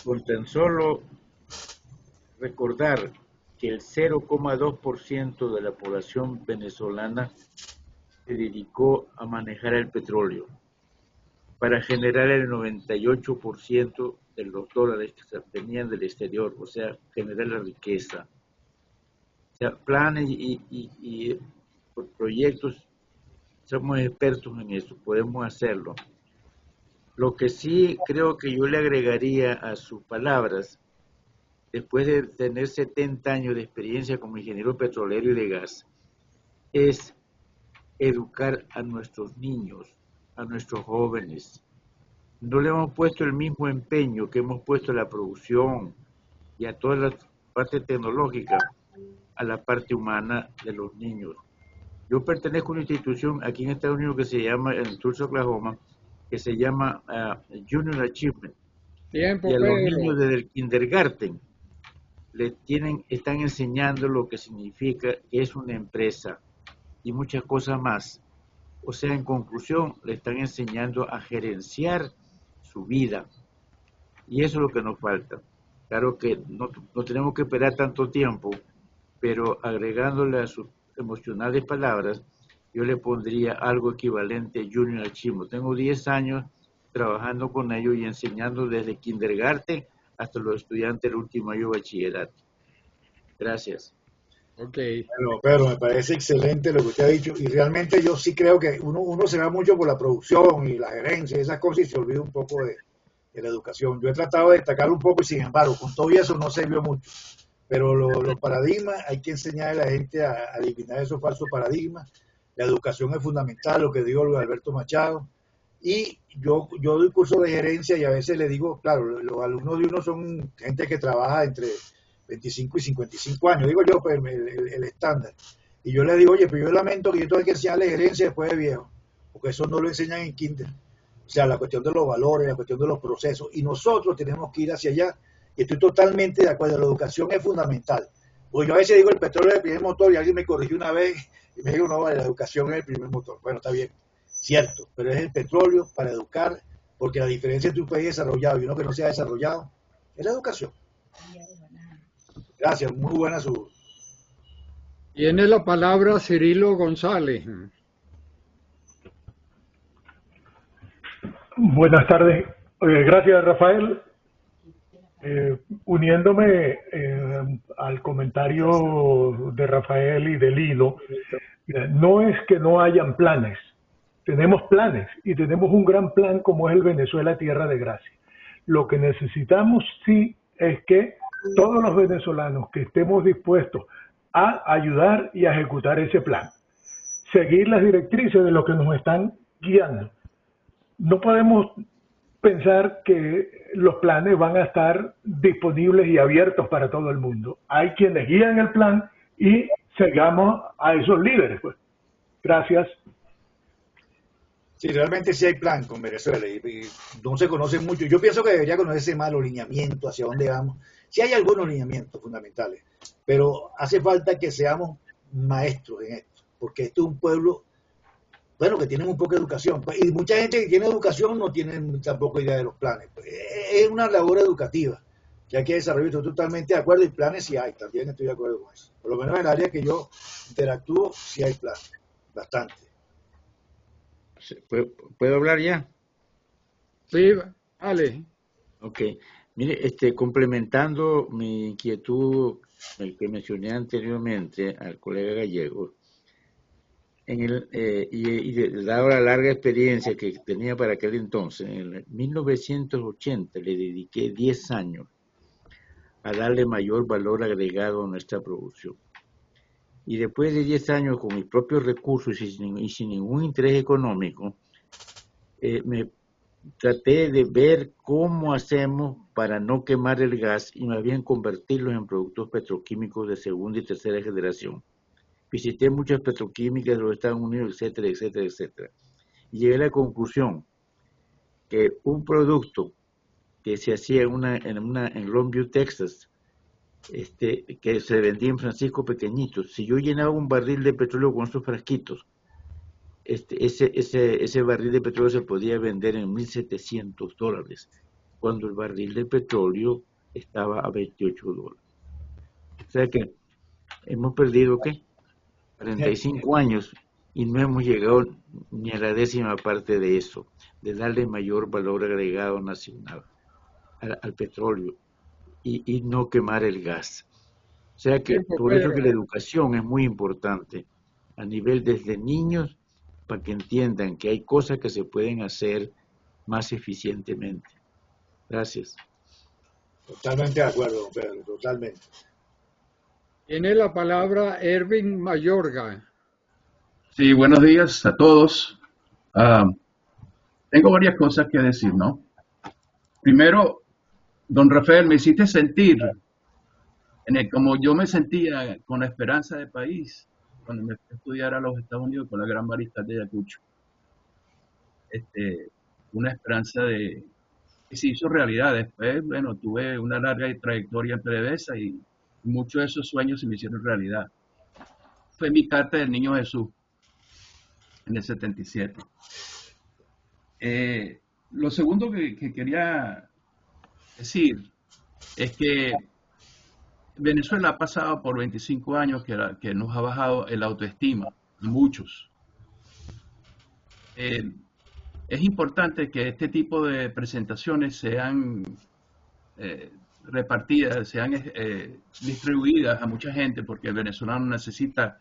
Con tan solo recordar que el 0,2% de la población venezolana se dedicó a manejar el petróleo para generar el 98% de los dólares que venían del exterior, o sea, generar la riqueza. O sea, planes y proyectos, somos expertos en eso, podemos hacerlo. Lo que sí creo que yo le agregaría a sus palabras, después de tener 70 años de experiencia como ingeniero petrolero y de gas, es educar a nuestros niños, a nuestros jóvenes. No le hemos puesto el mismo empeño que hemos puesto a la producción y a toda la parte tecnológica, a la parte humana de los niños. Yo pertenezco a una institución aquí en Estados Unidos que se llama, en Tulsa, Oklahoma, que se llama Junior Achievement. Y Tiempo, a los Pedro. niños desde el kindergarten están enseñando lo que significa que es una empresa y muchas cosas más. O sea, en conclusión, le están enseñando a gerenciar su vida. Y eso es lo que nos falta. Claro que no tenemos que esperar tanto tiempo, pero agregándole a sus emocionales palabras, yo le pondría algo equivalente a Junior Achievement. Tengo 10 años trabajando con ellos y enseñando desde kindergarten hasta los estudiantes del último año de bachillerato. Gracias. Ok. Bueno, Pedro, me parece excelente lo que usted ha dicho y realmente yo sí creo que uno se va mucho por la producción y la gerencia y esas cosas y se olvida un poco de la educación. Yo he tratado de destacar un poco y sin embargo, con todo eso no se vio mucho. Pero los paradigmas hay que enseñar a la gente a eliminar esos falsos paradigmas. La educación es fundamental, lo que dijo Luis Alberto Machado. Y yo doy curso de gerencia y a veces le digo, claro, los alumnos de uno son gente que trabaja entre 25 y 55 años, digo yo, pues el estándar. Y yo le digo, oye, pero yo lamento que yo tengo que enseñarle gerencia después de viejo, porque eso no lo enseñan en kinder. O sea, la cuestión de los valores, la cuestión de los procesos, y nosotros tenemos que ir hacia allá. Y estoy totalmente de acuerdo, la educación es fundamental. Porque yo a veces digo el petróleo es el primer motor y alguien me corrigió una vez y me dijo, no, vale, la educación es el primer motor. Bueno, está bien, cierto, pero es el petróleo para educar, porque la diferencia entre un país desarrollado y uno que no se ha desarrollado es la educación. Gracias, muy buena su... Tiene la palabra Cirilo González. Buenas tardes. Gracias, Rafael. Uniéndome al comentario de Rafael y de Lino, no es que no hayan planes. Tenemos planes y tenemos un gran plan como es el Venezuela Tierra de Gracia. Lo que necesitamos sí es que todos los venezolanos que estemos dispuestos a ayudar y a ejecutar ese plan, seguir las directrices de lo que nos están guiando. No podemos pensar que los planes van a estar disponibles y abiertos para todo el mundo. Hay quienes guían el plan y sigamos a esos líderes. Pues. Gracias. Sí, realmente sí hay plan con Venezuela y no se conoce mucho. Yo pienso que debería conocerse más los lineamientos, hacia dónde vamos. Sí hay algunos lineamientos fundamentales, pero hace falta que seamos maestros en esto, porque esto es un pueblo, bueno, que tienen un poco de educación. Y mucha gente que tiene educación no tiene tampoco idea de los planes. Es una labor educativa que hay que desarrollar. Estoy totalmente de acuerdo y planes sí hay, también estoy de acuerdo con eso. Por lo menos en el área que yo interactúo sí hay planes, bastante. ¿Puedo hablar ya? Sí, vale. Ok. Mire, complementando mi inquietud, el que mencioné anteriormente al colega Gallego, dado la larga experiencia que tenía para aquel entonces, en el 1980 le dediqué 10 años a darle mayor valor agregado a nuestra producción. Y después de 10 años con mis propios recursos y sin ningún interés económico, me traté de ver cómo hacemos para no quemar el gas y más bien convertirlos en productos petroquímicos de segunda y tercera generación. Visité muchas petroquímicas de los Estados Unidos, etcétera, etcétera, etcétera. Y llegué a la conclusión que un producto que se hacía en Longview, Texas, que se vendía en Francisco pequeñitos, si yo llenaba un barril de petróleo con esos frasquitos, ese barril de petróleo se podía vender en $1,700, cuando el barril de petróleo estaba a $28. O sea que hemos perdido, ¿qué? 45 años y no hemos llegado ni a la 10ª parte de eso, de darle mayor valor agregado nacional al petróleo y no quemar el gas. O sea que por eso que la educación es muy importante a nivel desde niños, para que entiendan que hay cosas que se pueden hacer más eficientemente. Gracias. Totalmente de acuerdo, don Pedro, totalmente. Tiene la palabra Ervin Mayorga. Sí, buenos días a todos. Tengo varias cosas que decir, ¿no? Primero, don Rafael, me hiciste sentir como yo me sentía con la esperanza de país cuando me fui a estudiar a los Estados Unidos con la Gran Mariscal de Ayacucho. Una esperanza que se hizo realidad. Después, bueno, tuve una larga trayectoria en PDVSA y muchos de esos sueños se me hicieron realidad. Fue mi carta del Niño Jesús en el 77. Lo segundo que quería decir es que Venezuela ha pasado por 25 años que nos ha bajado el autoestima, muchos. Es importante que este tipo de presentaciones sean repartidas, sean distribuidas a mucha gente, porque el venezolano necesita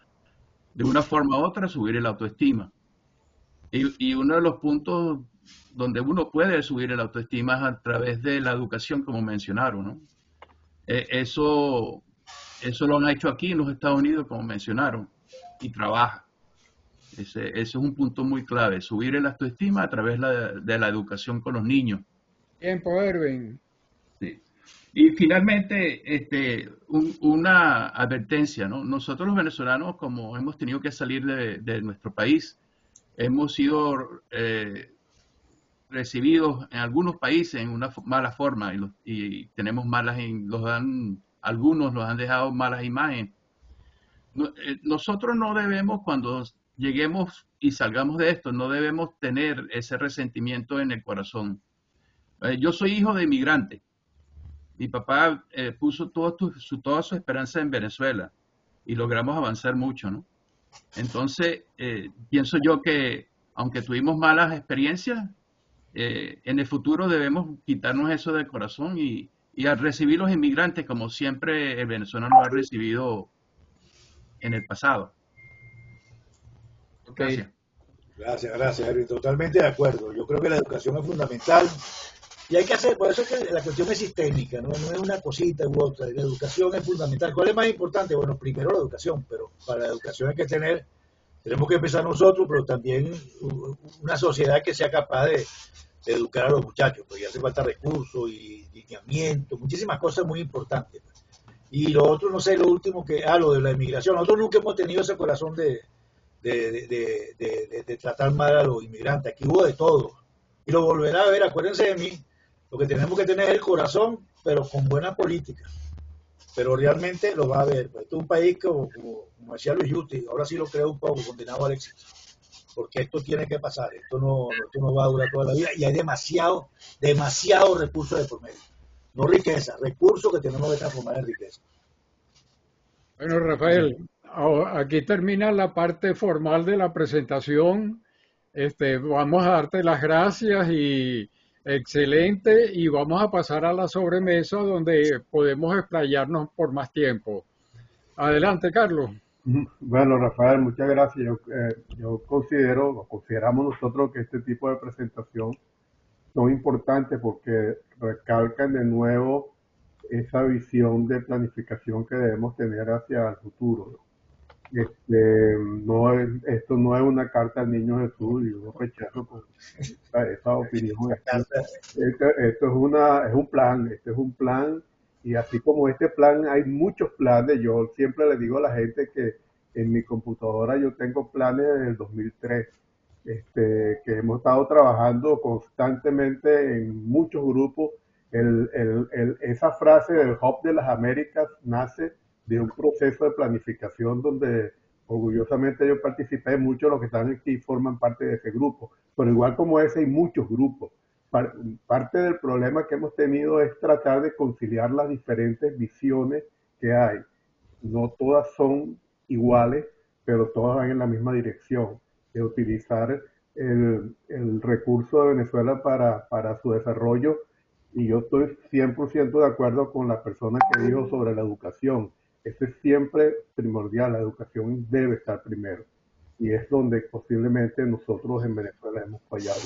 de una forma u otra subir el autoestima. Y uno de los puntos donde uno puede subir el autoestima es a través de la educación, como mencionaron, ¿no? Eso lo han hecho aquí en los Estados Unidos, como mencionaron, y trabaja. Ese es un punto muy clave, subir el autoestima a través de la educación con los niños. Tiempo, Erwin. Sí. Y finalmente, una advertencia, ¿no? Nosotros los venezolanos, como hemos tenido que salir de nuestro país, hemos sido recibidos en algunos países en una mala forma y tenemos algunos los han dejado malas imágenes. Nosotros no debemos, cuando lleguemos y salgamos de esto, no debemos tener ese resentimiento en el corazón. Yo soy hijo de inmigrante. Mi papá puso toda su esperanza en Venezuela y logramos avanzar mucho, ¿no? Entonces, pienso yo que aunque tuvimos malas experiencias, en el futuro debemos quitarnos eso del corazón y a recibir los inmigrantes como siempre el venezolano ha recibido en el pasado. Okay. Gracias, Erwin. Totalmente de acuerdo. Yo creo que la educación es fundamental y hay que hacer, por eso es que la cuestión es sistémica, no es una cosita u otra. La educación es fundamental. ¿Cuál es más importante? Bueno, primero la educación, pero para la educación hay que tenemos que empezar nosotros, pero también una sociedad que sea capaz de educar a los muchachos, porque hace falta recursos y lineamiento, muchísimas cosas muy importantes. Y lo otro, no sé, lo último lo de la inmigración. Nosotros nunca hemos tenido ese corazón de tratar mal a los inmigrantes. Aquí hubo de todo. Y lo volverá a ver, acuérdense de mí, lo que tenemos que tener es el corazón, pero con buena política. Pero realmente lo va a ver. Pues esto es un país como decía Luis Justi, ahora sí lo creo un poco condenado al éxito. Porque esto tiene que pasar, esto no va a durar toda la vida y hay demasiado recursos de por medio. No riqueza, recursos que tenemos que transformar en riqueza. Bueno, Rafael, aquí termina la parte formal de la presentación. Vamos a darte las gracias y Excelente, y vamos a pasar a la sobremesa donde podemos explayarnos por más tiempo. Adelante, Carlos. Bueno, Rafael, muchas gracias. Yo considero, o consideramos nosotros que este tipo de presentación son importantes porque recalcan de nuevo esa visión de planificación que debemos tener hacia el futuro. Esto no es una carta al niño Jesús, y yo rechazo con esa opinión. Esto es un plan, este es un plan, y así como este plan hay muchos planes. Yo siempre le digo a la gente que en mi computadora yo tengo planes desde el 2003, que hemos estado trabajando constantemente en muchos grupos. Esa frase del Hub de las Américas nace de un proceso de planificación donde orgullosamente yo participé. Muchos de los que están aquí forman parte de ese grupo, pero igual como ese hay muchos grupos. Parte del problema que hemos tenido es tratar de conciliar las diferentes visiones que hay. No todas son iguales, pero todas van en la misma dirección, de utilizar el recurso de Venezuela para su desarrollo. Y yo estoy 100% de acuerdo con la persona que dijo sobre la educación. Eso es siempre primordial, la educación debe estar primero. Y es donde posiblemente nosotros en Venezuela hemos fallado.